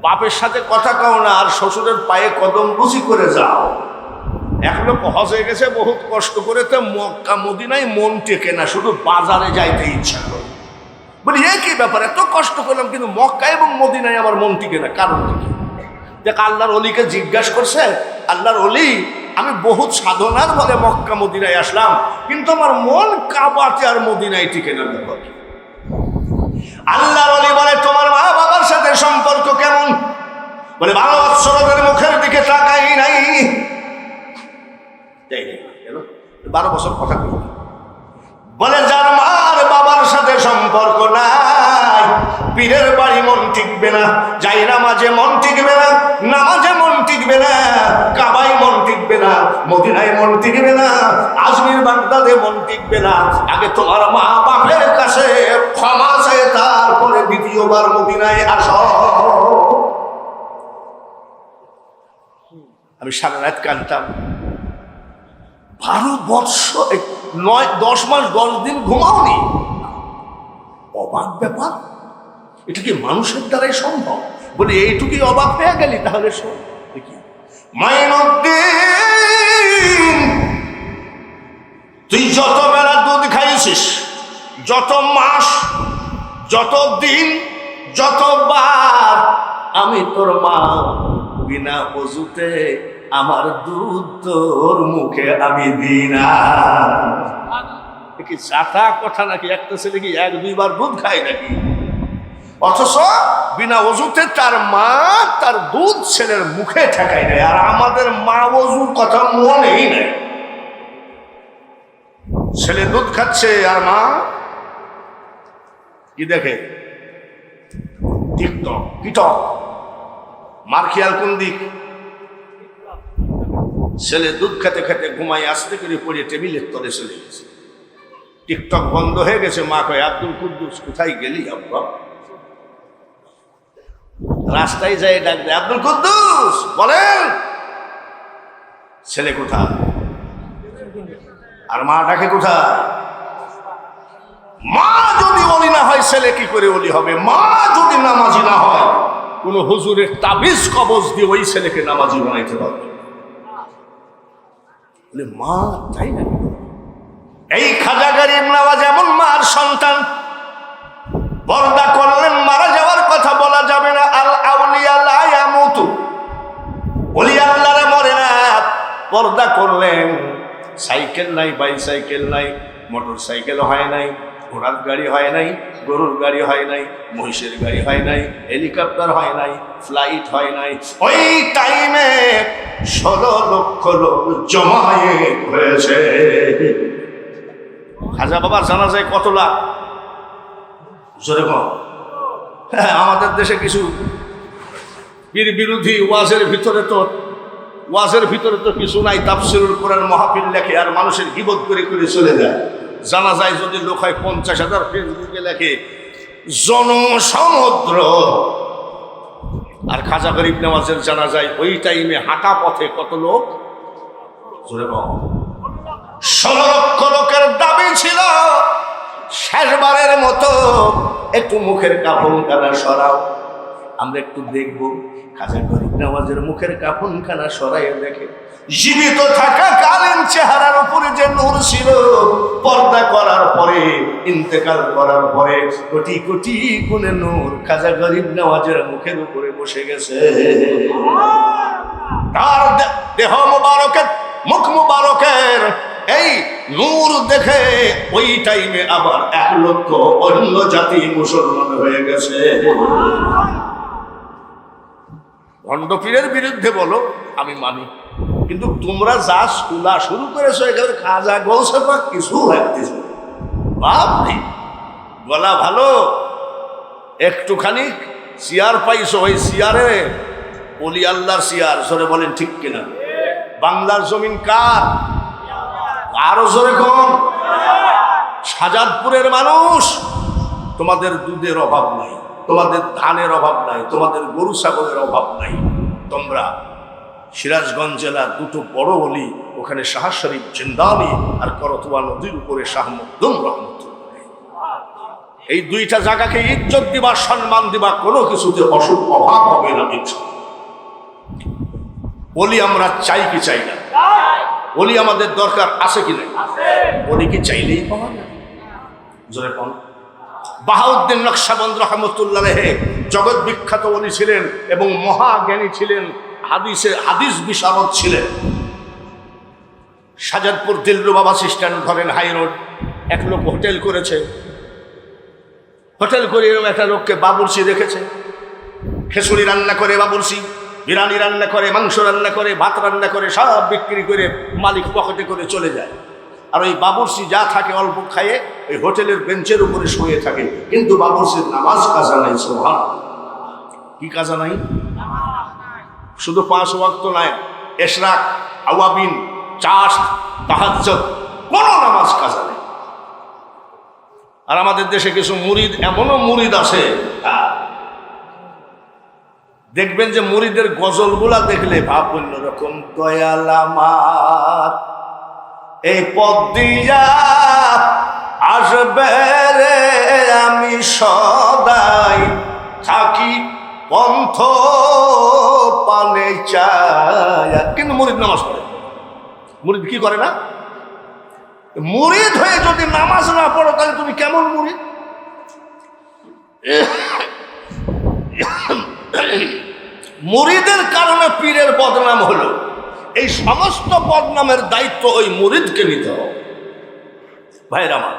বাপের সাথে কথা কও না, আর শ্বশুরের পায়ে কদম বুঝি করে যাও। এক লোক হজে গেছে বহুত কষ্ট করে, তো মক্কা মদিনায় মন টেকে না, শুধু বাজারে যাইতে ইচ্ছা করে। বলি এ কি ব্যাপার, এত কষ্ট করলাম কিন্তু মক্কা এবং মদিনায় আমার মন টিকে না, কারণ কি? দেখ আল্লাহর অলিকে জিজ্ঞাসা করছে, আল্লাহর অলি আমি বহুত সাধনার বলে মক্কা মদিনায় আসলাম, কিন্তু আমার মন কাবাতে আর মদিনায় টিকে না, ব্যাপার কি? আল্লাহর ওলি বলে তোমার মা বাবার সাথে সম্পর্ক কেমন? বলে 12 বৎসরের মুখের দিকে তাকাই নাই। 12 বছর কথা কই। বলে যার মার বাবার সাথে সম্পর্ক নাই, পীরের বাড়ি মন টিকবে না, যাই নামাজে মন টিকবে না, নামাজে মন টিকবে না, কাবায় মন টিকবে না, মদিনায় মন টিকবে না, আজমির বাগদাদে মন টিকবে না। আগে তোমার মা বাপের কাছে ক্ষমা চাই, তারপরে দ্বিতীয়বার মদিনায় আসো। আমি সারা রাত কাঁদতাম। 12 বৎসর 10 মাস 10 দিন ঘুমাওনি, অবাক ব্যাপার। এটা কি মানুষের দ্বারাই সম্ভব? বলে এইটুকুই অবাক হয়ে গেলি, তাহলে শোন দেখি। মাইনুদ্দিন, তুই যত বেলা দুধ খাইছিস, যত মাস, যত দিন, যতবার আমি তোর মা বিনা ওযুতে আমার দুধ তোর মুখে আমি দিই না। কি চাটা কথা নাকি? একটা ছেলে কি 1-2 বার দুধ খায় নাকি? অথচ বিনা ওযুতে তার মা তার দুধ ছেলের মুখে ঠেকায় নাই। আর আমাদের মা ওযুর কথা মনেই নাই। ছেলে দুধ খাচ্ছে আর মা কি দেখে? TikTok, TikTok. মার খেয়াল কোন দিক? ছেলে দুধ খেতে খেতে ঘুমাই আসতে করে পড়ে টেবিলের তলে চলে গেছে। টিকটক বন্ধ হয়ে গেছে। মা কয়, আব্দুল কুদ্দুস কোথায় গেলি আব্বা? রাস্তায় যাই ডাক দেয়, আব্দুল কুদ্দুস বলেন। ছেলে কোথায়? আর মা ডাকে কোথায়? মা যদি ওলি না হয় ছেলে কি করে ওলি হবে? মা যদি নামাজি না হয় কোন হুজুরের তাবিজ কবজ দিয়ে ওই ছেলেকে নামাজি বানাইতে পারবে? মা, তাই না? এই খাজা গরিব নওয়াজ এমন মার সন্তান, পর্দা করলেন, মারা যাওয়ার কথা বলা যাবে না। আল আউলিয়া লা ইয়ামুতু, ওলি আল্লাহরা মরে না। পর্দা করলেন, সাইকেল নাই, বাইসাইকেল নাই, মোটর সাইকেল হয় নাই, ঘোড়ার গাড়ি হয় নাই, গরুর গাড়ি হয় নাই, মহিষের গাড়ি হয় নাই, হেলিকপ্টার হয় নাই, ফ্লাইট হয় নাই। ওই টাইমে 16 লক্ষ লোক জমায়েত হয়েছে। খাজা বাবার জানাজায় কত লাখ? জোরে কম। হ্যাঁ, আমাদের দেশে কিছু পীর বিরোধী ওয়াজের ভিতরে তো কিছু নাই। তাফসীরুল কোরআন মাহফিল লেখে আর মানুষের গীবত করে করে চলে যায়। জানাজায় যদি লোক হয় 50,000, ফেসবুকে লেখে জনসমুদ্র। আর খাজা গরিব নওয়াজের জানাজায় ওই টাইমে হাঁটা পথে কত লোক? জোরে কম। 16 লক্ষ লোকের দাবি ছিল, শেষবারের মতো একটু মুখের কাফনখানা সরাও, আমরা একটু দেখব। খাজা গরিব নওয়াজের মুখের কাফনখানা সরাইয়ে দেখে জীবিত থাকা কালীন চেহারার উপরে যে নূর ছিল, পর্দা করার পরে, ইন্তেকাল করার পরে কোটি কোটি গুণে নূর খাজা গরিব নওয়াজের মুখের উপরে বসে গেছে। তার দেহ মুবারকের, মুখ মুবারকের এই নূর দেখে ওই টাইমে আবার 1 লক্ষ অন্য জাতি মুসলমান হয়ে গেছে। ভণ্ডপীরের বিরুদ্ধে বলো, আমি মানি, কিন্তু তোমরা যা স্কুলা শুরু করেছো এখানে খাজা গৌসে পাক কিছু লাগতেছে। বাপরে, গলা ভালো, একটুখানি চেয়ার পাইছো, ওই চেয়ারে ওলি আল্লাহর চেয়ার। জোরে বলেন ঠিক কিনা? বাংলার জমিন কার? আরো জোরে কোন? শাহজাদপুরের মানুষ, তোমাদের দুধের অভাব নাই, তোমাদের ধানের অভাব নাই, তোমাদের গরু ছাগলের অভাব নাই। তোমরা সিরাজগঞ্জ জেলার 2টো বড় অলি, ওখানে শাহ শরীফ জিন্দানি আর করতোয়া নদীর উপরে শাহ মখদুম রহমতুল্লাহ, এই 2টা জায়গাকে ইজ্জত দিবা, সম্মান দিবা, কোনো কিছুতে অভাব হবে না। অলি আমরা চাই কি চাই না? অলি আমাদের দরকার আছে কি নাই? অলি কি চাইলেই পাওয়া যায়? জোরে কোন? বাহাউদ্দিন নকশবন্দ রহমতুল্লাহ জগৎ বিখ্যাত অলি ছিলেন এবং মহাজ্ঞানী ছিলেন, হাদিস বিশারদ ছিলেন। শাহজাদপুর দিলরুবা বাস স্ট্যান্ড ধরেন, হাই রোড, এক লোক হোটেল করেছে। হোটেল করে এরকম একটা লোককে বাবুর্চি রেখেছে। খেসুরি রান্না করে বাবুর্চি, বিরিয়ানি রান্না করে, মাংস রান্না করে, ভাত রান্না করে, সব বিক্রি করে মালিক পকেটে করে চলে যায়। আর ওই বাবুর্চি যা থাকে অল্প খায়ে ওই হোটেলের বেঞ্চের উপরে শুয়ে থাকে, কিন্তু বাবুর্চির নামাজ কাজা নাই। সুবহান, কি কাজা নাই? শুধু 5 ওয়াক্ত নাই, ইশরাক, আওয়াবিন, চাষ, তাহাজ্জুদ, কোনো নামাজ কাজা নেই। আর আমাদের দেশে কিছু মুরিদ, এমনও মুরিদ আছে, দেখবেন যে মুরিদের গজলগুলা দেখলে ভাব অন্যরকম। দয়াল আমার এই পথ দিয়া আসবে রে, আমি সদাই থাকি পন্থ পানে চায়। কিন্তু মুরিদ নামাজ পড়ে। মুরিদ কি করে না? মুরিদ হয়ে যদি নামাজ না পড়ো তাহলে তুমি কেমন মুরিদ? মুরিদের কারণে পীরের বদনাম হলো, এই সমস্ত বদনামের দায়িত্ব ওই মুরিদকে নিতে হবে। ভাইরা আমার,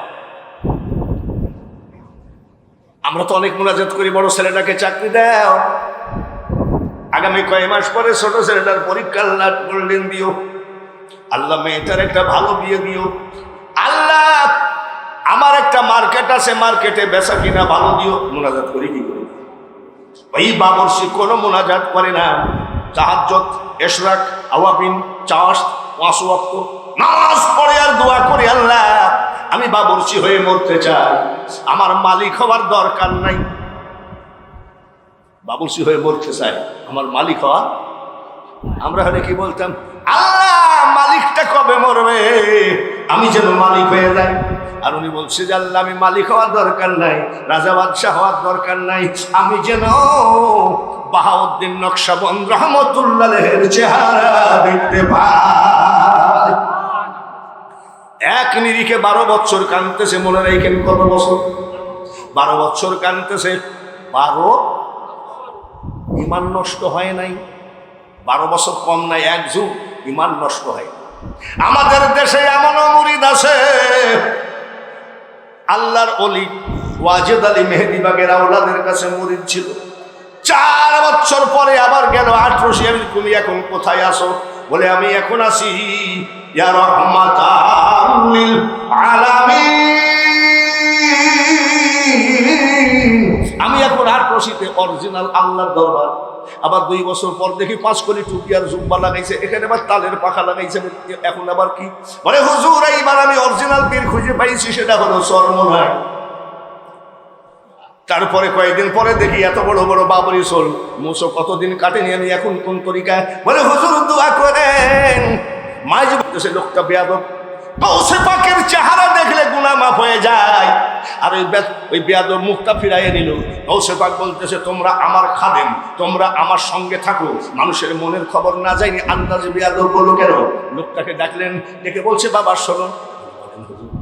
আমরা তো অনেক মুনাজাত করি, বড় ছেলেটাকে চাকরি দাও, আগামী কয় মাস পরে ছোট ছেলেটার পরীক্ষা, আল্লাহ গোল্ডেন দিও, আল্লাহ মেয়েটার একটা ভালো বিয়ে দিও, আল্লাহ আমার একটা মার্কেট আছে, মার্কেটে বেচা কিনা ভালো দিও। মুনাজাত করি কি করি? ওই বাবরসি কোনো মুনাজাত করে না, তাহাজ্জুদ এশরাক, আওয়াবিন, চাষ, 5 ওয়াক্ত নামাজ পড়ে আর দোয়া করি, আল্লাহ আমি বাবুর্চি হয়ে মরতে চাই, আমার মালিক হওয়ার দরকার নাই। বাবুর্চি হয়ে মরতে চাই, আমার মালিক হওয়া। আমরা হলে কি বলতাম, আল্লাহ মালিকটা কবে মরবে, আমি যেন মালিক হয়ে যাই। আর উনি বলছে যে আল্লাহ আমি মালিক হওয়ার দরকার নাই, রাজা বাদশাহ হওয়ার দরকার নাই, আমি যেন বাহাউদ্দিন নকশবন্দ রহমতুল্লাহের চেহারা দেখতে পাই। এক নিরিখে 12 বছর কাঁদতেছে, মনে রাখেন কত বছর? 12 বছর কাঁদতেছে। 12 ইমান নষ্ট হয় নাই, 12 বছর কম নাই, 1 যুগ ইমান নষ্ট হয়। আমাদের দেশে এমনও মুরিদ আছে, আল্লাহর ওলি ওয়াজেদ আলী মেহেদিবাগের আওলাদের কাছে মুরিদ ছিল, 4 বছর পরে আবার গেল 18 তুমি এখন কোথায় আসো? বলে আমি এখন আসি ইয়া রাহমাতাল লিল আলামিন, আমি এখন 18তে অরিজিনাল আল্লাহর দরবার। আবার 2 বছর পর দেখি 5 কোটি টুপি আর জুব্বা লাগাইছে, এখানে আবার তালের পাখা লাগাইছে। এখন আবার কি বলে, হুজুর এইবার আমি অরিজিনাল পীর খুঁজে পাইছি, সেটা হলো চরমনায়। তারপরে কয়েকদিন পরে দেখি এত বড় বড় বাবরি সোল মুসো, কতদিন কাটেনি আমি, এখন কোন তরিকায়? বলে হুজুর দোয়া করেন। মাঝে সে লোকটা বেয়াদব, গৌসে পাকের চেহারা দেখলে গুনাহ মাফ হয়ে যায়। আর ওই বেয়াদব মুখটা ফিরাইয়ে নিল। গৌসে পাক বলতেছে তোমরা আমার খাদেম, তোমরা আমার সঙ্গে থাকো, মানুষের মনের খবর না যায়নি আন্দাজে বেয়াদব বলো কেন? লোকটাকে ডাকলেন, ডেকে বলছে বাবা শোনো,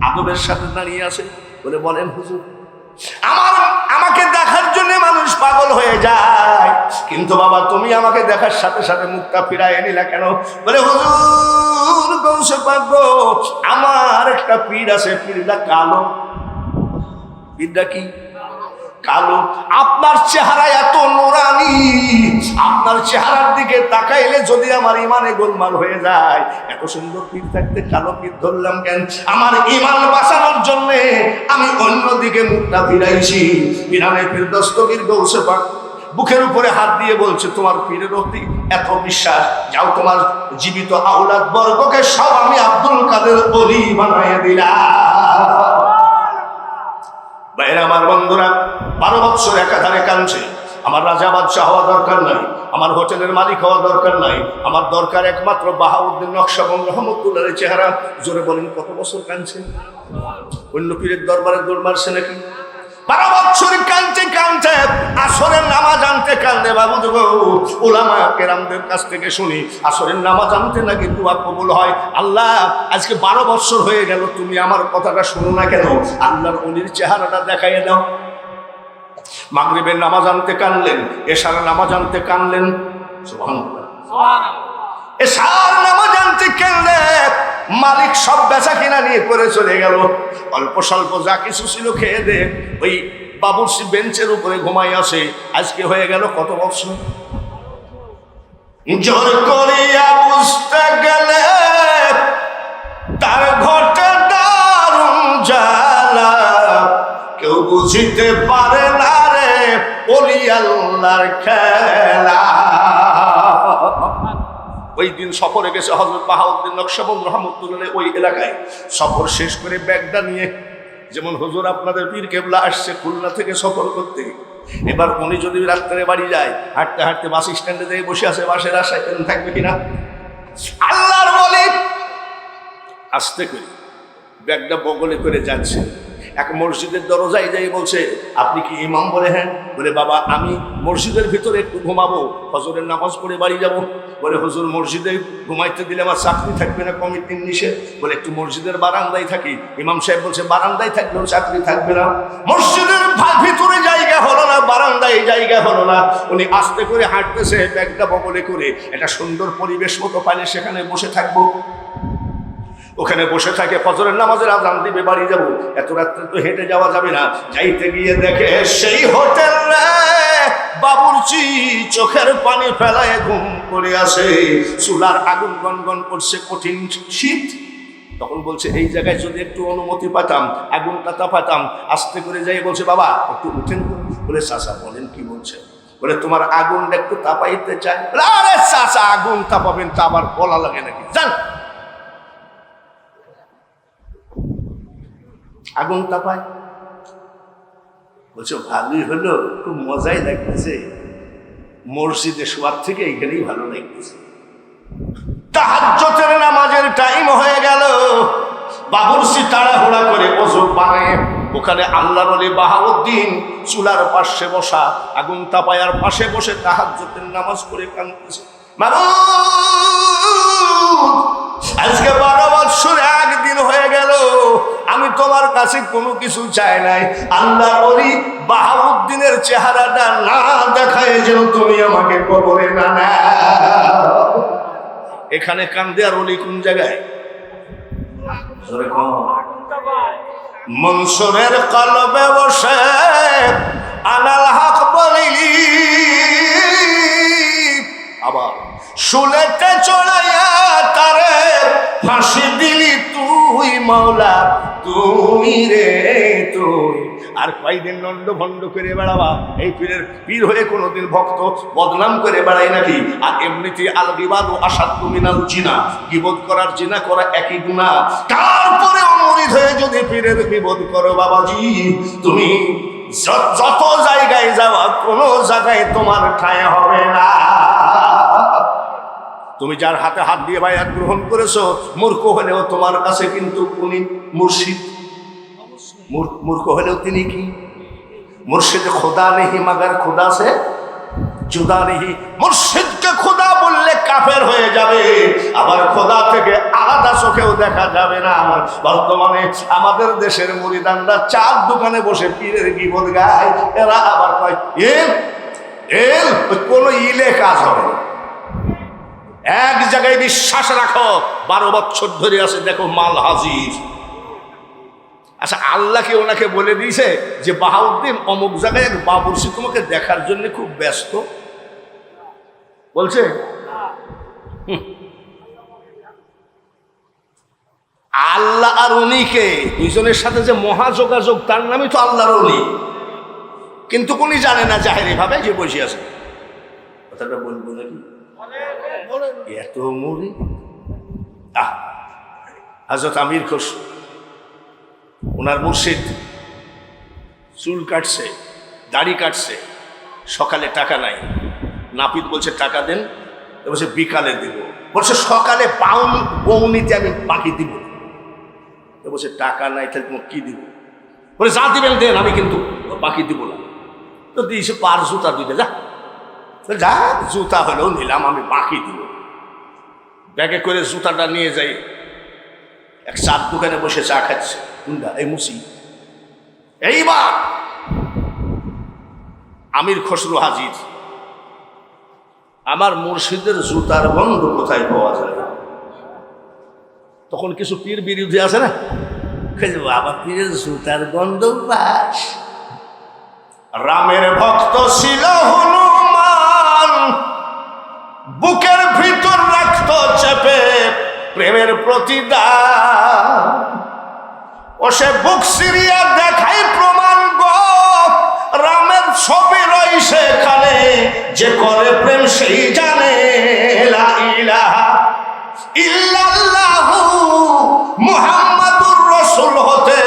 আদবের সাথে দাঁড়িয়ে আছে, বলে বলেন হুজুর, আমাকে দেখার জন্য মানুষ পাগল হয়ে যায়, কিন্তু বাবা তুমি আমাকে দেখার সাথে সাথে মুখটা ফিরাইয়ে নিলা কেন? বলে হুজুর গৌসে পাক গো, আমার একটা পীর আছে, পীরটা কালো। পীরটা কি? কালো। আপনার চেহারা এত নোরানি, আপনার চেহারার দিকে তাকাইলে যদি আমার ইমানে গোলমাল হয়ে যায়, এত সুন্দর পীর থাকতে কালো পীর ধরলাম কেন? আমার ইমান বাঁচানোর জন্য আমি অন্যদিকে মুখটা ফিরাইছি। ইরানের পীর দস্তগীর গৌসে পাক বুকের উপরে হাত দিয়ে বলছে তোমার পীরের প্রতি এত বিশ্বাস, যাও তোমার জীবিত আওলাদ বর্গকে সব আমি আব্দুল কাদের ওলি বানায় দিলাম। বাইরে আমার বন্ধুরা 12 বছর একাধারে কাঁদছে। আমার রাজা বাদশাহ হওয়া দরকার নাই, আমার হোটেলের মালিক হওয়া দরকার নাই, আমার দরকার একমাত্র বাহাউদ্দিন নকশবন্দ রহমতুল্লাহের চেহারা। জোরে বলেন কত বছর কাঁদছে? অন্য পীরের দরবারে দৌড় মারছে নাকি? 12 বছর কাঁদতে কাঁদতে আসরের নামাজ আনতে কান্দে। বাবু গো, ওলামা কেরামদের কাছ থেকে শুনি আসরের নামাজ আনতে নাকি দোয়া কবুল হয়। আল্লাহ আজকে 12 বছর হয়ে গেল, তুমি আমার কথাটা শুনো না কেন? আল্লাহর ওলির চেহারাটা দেখাইয়ে দাও। মাগরিবের নামাজ আনতে কানলেন, এশার নামাজ আনতে কানলেন, সুবহানাল্লাহ, এশার নামাজ আনতে কানলেন। মালিক সব বেচা কিনা নিয়ে করে চলে গেল। অল্প স্বল্প যা কিছু ছিল খেয়ে দে ওই বাবুর্চি বেঞ্চের উপরে ঘুমাই আসে। আজকে হয়ে গেল কত বছর? জোর করিয়া বুঝতে গেলে তার ঘটে দারুণ জ্বালা, কেউ বুঝিতে পারে না রে ওলি আল্লাহর খেলা। ওই দিন সফরে গেছে হযরত বাহাউদ্দিন নকশবন্দ রহমতুল্লাহ ওই এলাকায়। সফর শেষ করে ব্যাগটা নিয়ে, যেমন হুজুর আপনাদের পীর কেবলা আসছে খুলনা থেকে সফর করতে, এবার উনি যদি রাত্রে বাড়ি যায়, হাঁটতে হাঁটতে বাস স্ট্যান্ডে যেয়ে বসে আছে, বাসের আশায় থাকবে কিনা? আল্লাহর ওলি আস্তে করে ব্যাগটা বগলে করে যাচ্ছে। এক মসজিদের দরজায় যাই বলছে আপনি কি ইমাম? বলে হ্যাঁ। বলে বাবা আমি মসজিদের ভিতরে একটু ঘুমাবো, ফজরের নামাজ পড়ে বাড়ি যাব। বলে হুজুর মসজিদে ঘুমাইতে দিলে আমার চাকরি থাকবে না, কমিটির নিষেধ। বলে একটু মসজিদের বারান্দায় থাকি। ইমাম সাহেব বলছে বারান্দায় থাকলেও চাকরি থাকবে না। মসজিদের ভিতরে জায়গা হলো না, বারান্দায় জায়গা হলো না। উনি আস্তে করে হাঁটতেছে ব্যাগটা বগলে করে। একটা সুন্দর পরিবেশ মতো পাইলে সেখানে বসে থাকবো। ওখানে বসে থাকে, ফজরের নামাজের আজান দিবে, বাড়ি যাব। এত রাত্রে তো হেঁটে যাওয়া যাবে না। যাইতে গিয়ে দেখে সেই হোটেল বাবুর্চি চোখের পানি ফেলায় ঘুম করে আসে। চুলার আগুন গনগন করছে, কঠিন শীত। তখন বলছে এই জায়গায় যদি একটু অনুমতি পাতাম, আগুনটা তাপাতাম। আস্তে করে যাই বলছে বাবা একটু উঠেন। বলে চাচা বলেন কি বলছে? বলে তোমার আগুনটা একটু তাপাইতে চাই। আরে চাচা আগুন তাপাবেন তা আবার বলা লাগে নাকি, জান আগুন তাপায়। বলছো ভালোই হলো, খুব মজাই লাগতেছে, মসজিদে শোয়ার থেকে এখানেই ভালো লাগতেছে। তাহাজ্জুদের নামাজের টাইম হয়ে গেল, বাবুর্চি তাড়াহুড়া করে ওযু বানায় ওখানে আল্লাহর ওলি বাহাউদ্দিন চুলার পাশে বসা, আগুন তাপায়ার পাশে বসে তাহাজ্জুদের নামাজ পড়ে কাঁদতেছে। আজকে 12 বছর একদিন হয়ে গেল, আমি তোমার কাছে কোনো কিছু চাই নাই, আল্লাহর ওলি বাহাউদ্দিনের চেহারাটা না দেখায় যেন তুমি আমাকে কবরে না নাও। এখানে কান্দে আর ওলি কোন জায়গায়? মনসুরের কলবে বসে আনাল হক বলিলি, আবার শুলেতে চড়াইয়া তারে ফাঁসি দিলি তুই মাওলা, তুই রে তুই। আর কয়দিন লন্ড ভন্ড করে বেড়াবা, এই পীরের পীর হয়ে কোনোদিন ভক্ত বদনাম করে বেড়াই নাকি? আর এমনিতে আল গিবাদু আসাদ্দু মিনাল জিনা, গীবত করার জিনা করা একই গুনাহ। তারপরে মুরিদ হয়ে যদি পীরের গীবত করো বাবাজি, তুমি যত জায়গায় যাওয়া কোনো জায়গায় তোমার ঠাঁই হবে না। তুমি যার হাতে হাত দিয়ে বায়াত গ্রহণ করেছো, মূর্খ হলেও তোমার কাছে কিন্তু উনি মুর্শিদ। মূর্খ হলেও তিনি কি? মুর্শিদ খোদা নেহি মগর খোদা সে জুদা নেহি। মুর্শিদকে খোদা বললে কাফের হয়ে যাবে, আবার খোদা থেকে আলাদা চোখেও দেখা যাবে না। বর্তমানে আমাদের দেশের মুরিদানরা চার দোকানে বসে পীরের গীবত গায়, এরা আবার কয় এল কোন ইলে কাজ হবে না। এক জায়গায় বিশ্বাস রাখো, 12 বছর ধরে আছে, দেখো মাল হাজির। আচ্ছা আল্লাহকে ওনাকে বলে দিয়েছে যে বাহাউদ্দিন অমুক জায়গায় এক বাবুর্চি তোমাকে দেখার জন্য খুব ব্যস্ত, বলছে আল্লাহ আর উনিকে দুইজনের সাথে যে মহাযোগাযোগ, তার নামই তো আল্লাহর ওলি, কিন্তু উনি জানে না জাহেরি ভাবে যে বসে আছে। কথাটা বলবো নাকি? এত মুড়ি হযরত আমির খসরু ওনার মুর্শিদ চুল কাটছে, দাড়ি কাটছে, সকালে টাকা নাই, নাপিত বলছে টাকা দেন, বলছে বিকালে দিব, বলছে সকালে বউনিতে আমি বাকি দিব, বলছে টাকা নাই তাহলে তোমাকে কি দিব? বলে যা দিবেন দেন, আমি কিন্তু বাকি দিব না। তো দিয়েছে পার জুতা দুইটা, যা জুতা হলেও নিলাম, আমি বাকি দিব। ব্যাগে করে জুতাটা নিয়ে যাই, এক চার দোকানে বসে চা খাচ্ছে, এই মুসি। এইবার আমির খসরু হাজির, আমার মুর্শিদের জুতার গন্ধ কোথায় পাওয়া যায়? তখন কিছু পীর বিরোধী আছে না, বাবা পীরের জুতার গন্ধ পাস। রামের ভক্ত ছিল হনুমান, বুকের ভিতর রাখতো চেপে প্রেমের প্রতিদান, ও সে বুক সিরিয়া দেখাই প্রমাণ গো, রামের ছবি রই সেখানে, যে করে প্রেম সেই জানে। লা ইলাহা ইল্লাল্লাহু মুহাম্মাদুর রাসূল হতে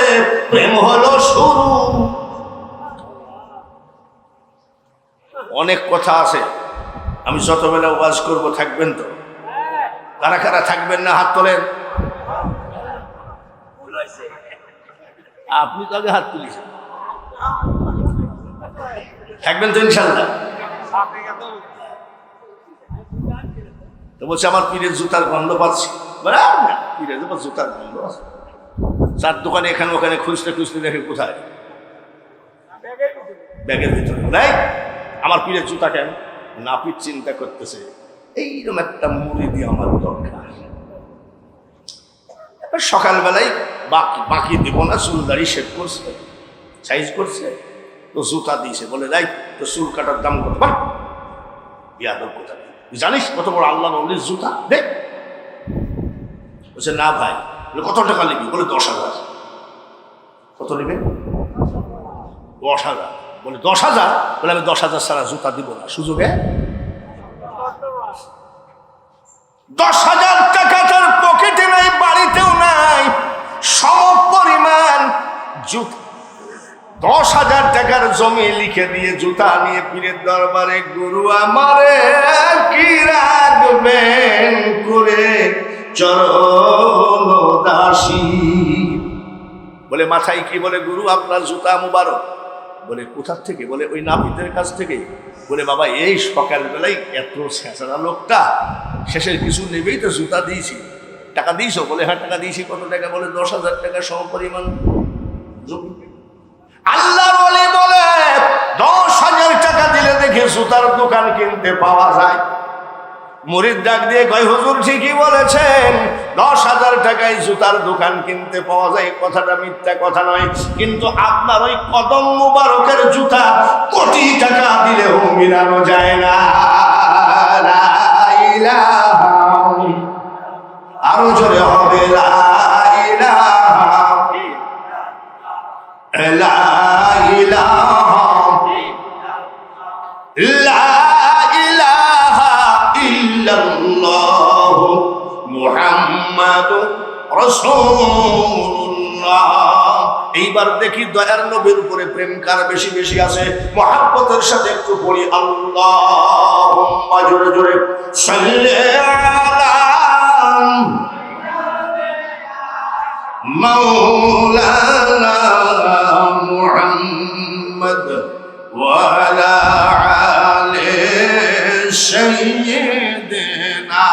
প্রেম হলো শুরু। অনেক কথা আছে, আমি যতবেলা ওয়াজ করব থাকবেন তো? কারা কারা থাকবেন না হাত তোলেন। আপনি তো আগে হাত তুলেছেন, থাকবেন তো ইনশাল্লাহ? তো বলছে আমার পীরের জুতার গন্ধ পাচ্ছি, পীরের জুতার গন্ধ আছে। চার দোকানে এখানে ওখানে খুঁজতে খুঁজতে দেখে কোথায়? ব্যাগের ভিতরে। আমার পীরের জুতা কেন? নাপিত চিন্তা করতেছে এইরকম একটা মুড়ি দিয়ে আমার দরকার, সকালবেলায় বাকি দিব না, চুলদারি শেভ করছে, সাইজ করছে, তো জুতা দিয়েছে, বলে যাই তো চুল কাটার দাম কত? ইয়াদব কোথায়, জানিস কত বড় আল্লাহ নবীর জুতা? দেখ। বলছে না ভাই। কত টাকা নিবি? বলে 10,000। কত নেবে? 10,000। বলে 10,000। বলে আমি 10,000 ছাড়া জুতা দিব না। সুযোগে 10,000 টাকা তার পকেটে নাই, বাড়িতেও নাই, সম পরিমাণ জুতা। 10,000 টাকার জমি লিখে দিয়ে জুতা নিয়ে পীরের দরবারে, গুরু আমারে কি রাখবেন করে চরণ দাসী। বলে মাথায় কি? বলে গুরু আপনার জুতা মুবারক। বলে কোথার থেকে? বলে ওই নাপিতের কাছ থেকে। বলে বাবা এই সকালবেলায় এত ছেঁচড়া লোকটা শেষের কিছু নেবেই তো জুতা দিয়েছি। টাকা দিয়েছো? বলে হ্যাঁ টাকা দিয়েছি। কত টাকা? বলে 10,000 টাকা সমপরিমাণ জমি। আল্লাহ বলে 10,000 টাকা দিলে দেখে জুতার দোকান কিনতে পাওয়া যায়। মুরিদ ডাক দিয়ে কয় হুজুর ঠিকই বলেছেন, 10,000 টাকায় জুতার দোকান কিনতে পাওয়া যায়, কথাটা মিথ্যা কথা নয়। কিন্তু আপনার ওই কদম মুবারকের জুতা কোটি টাকা দিলেও মিলানো যায় না। আরো জোরে হবে লা ইলাহা ইল্লাল্লাহ মুহাম্মাদুর রাসূলুল্লাহ। এইবার দেখি দয়ার নবীর উপরে প্রেম কার বেশি বেশি আছে। মুহাব্বতের সাথে একটু পড়ি আল্লাহুম্মা, জোরে জোরে সাল্লি আলা মাওলানা মুহাম্মদ ওয়া আলা আলি সাইয়্যিদিনা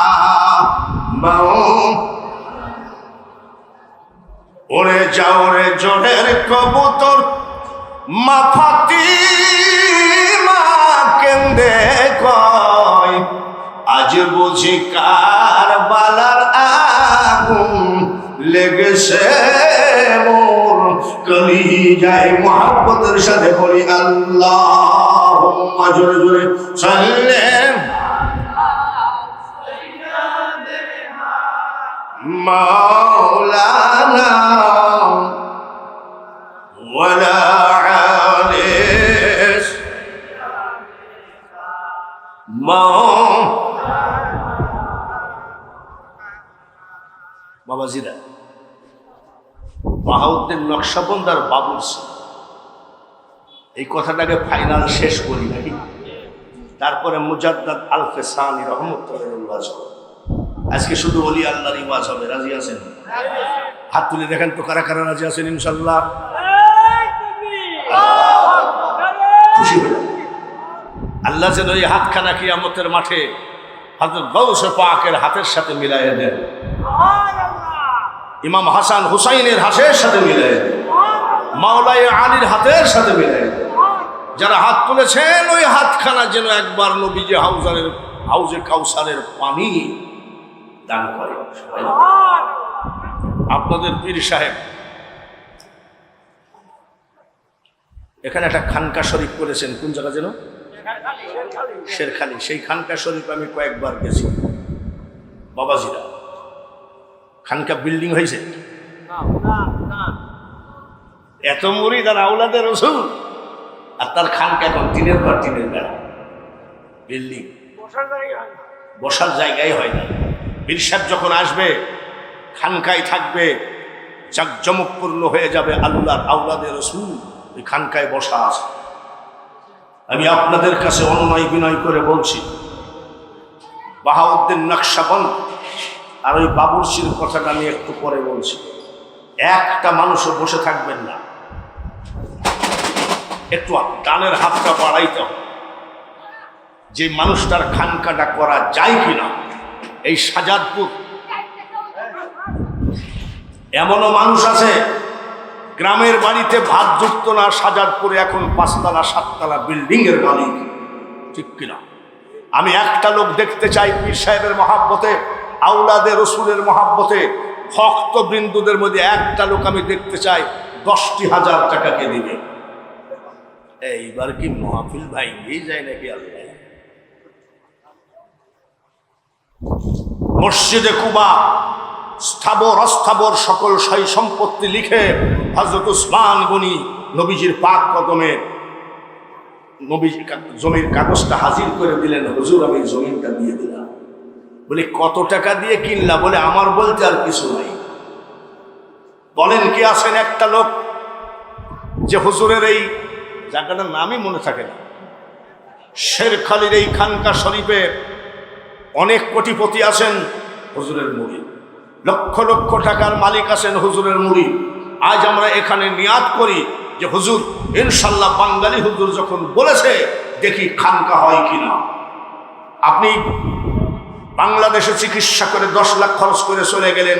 ওরে যাও রে জোরের কবুতর মা ফাতিমা কেন্দে কয়, আজ বুঝি কারবালার আগুন লেগেছে মোর কলিজায়। মুহাব্বতের সাথে বলি আল্লাহুম্মা, জোরে জোরে সাল্লি মাওলানা ওয়ালা আলিস বাবাজিরা। বাহাউদ্দিন নকশবন্দার বাবুরসি, এই কথাটাকে ফাইনাল শেষ করি নাকি? তারপরে মুজাদ্দাদ আলফে সানি রহমতুল্লাহ। আজকে শুধু ওলি আল্লাহর ওয়াজ হবে। রাজি আছেন? হাত তুলে দেখেন তো কারা কারা রাজি আছেন ইনশাল্লাহ। খুশি হলেন? আল্লাহ যেন এই হাতখানা কিয়ামতের মাঠে হযরত গাউসে পাকের হাতের সাথে মিলাইয়া দেন, ইমাম হাসান হুসাইনের হাতের সাথে মিলাইয়া দেন, মাওলাই আলীর হাতের সাথে মিলাইয়া দেন। যারা হাত তুলেছেন ওই হাতখানা যেন একবার নবীজি হাউজে কাউসারের পানি দান করে। আপনাদের পীর সাহেব এখানে একটা খানকা শরীফ করেছেন। কোন জায়গা যেন? শেরখালী। সেই খানকা শরীফ আমি কয়েকবার গেছি। বাবাজিরা, খানকা বিল্ডিং হয়েছে? এত মুরিদ আর আওলাদের রাসূল, আর তার খানকা এখন টিনের ঘর, টিনের বেড়া, বিল্ডিং, বসার জায়গায় হয় না। পীর সাহেব যখন আসবে খানকায় থাকবে, জাকজমকপূর্ণ হয়ে যাবে। আল্লাহর আওলাদের রাসূল ওই খানকায় বসা আছে। আমি আপনাদের কাছে অনুনয় বিনয় করে বলছি, বাহাউদ্দিন নকশবন্দ আর ওই বাবুরসির কথাটা আমি একটু পরে বলছি। একটা মানুষও বসে থাকবেন না, একটু ডানের হাতটা বাড়াইতে হবে। যে মানুষটার খানকাটা করা যায় কিনা। এই সাজাদপুর এমনও মানুষ আছে গ্রামের বাড়িতে ভাত যুক্ত না, সাজাদপুরে এখন 5তলা 7তলা বিল্ডিং এর মালিক, ঠিক কিনা? আমি একটা লোক দেখতে চাই পীর সাহেবের মহাব্বতে, আওলাদের রসুলের মহাব্বতে, ভক্ত বৃন্দুদের মধ্যে একটা লোক আমি দেখতে চাই 10,000 টাকাকে দিবে। এইবার কি মাহফিল ভাঙেই যায় নাকি? আল্লাহ, মসজিদে কুবা স্থাবর অস্থাবর সকল সয় সম্পত্তি লিখে হযরত উসমান গনি নবীজির পাক কদমে জমির কাগজটা হাজির করে দিলেন, হুজুর আমি জমিনটা দিয়ে দিলাম। বলি কত টাকা দিয়ে কিনলা? বলে আমার বলতে আর কিছু নাই। বলেন কি আছেন একটা লোক যে হুজুরের এই জায়গাটার নামই মনে থাকে না, শেরখালির এই খানকা শরীফে অনেক কোটিপতি আছেন হুজুরের মুরিদ, লক্ষ লক্ষ টাকার মালিক আছেন হুজুরের মুরিদ। আজ আমরা এখানে নিয়াত করি যে হুজুর ইনশাল্লাহ বাঙালি হুজুর যখন বলেছে দেখি খানকা হয় কিনা। আপনি বাংলাদেশে চিকিৎসা করে 10 লাখ খরচ করে চলে গেলেন,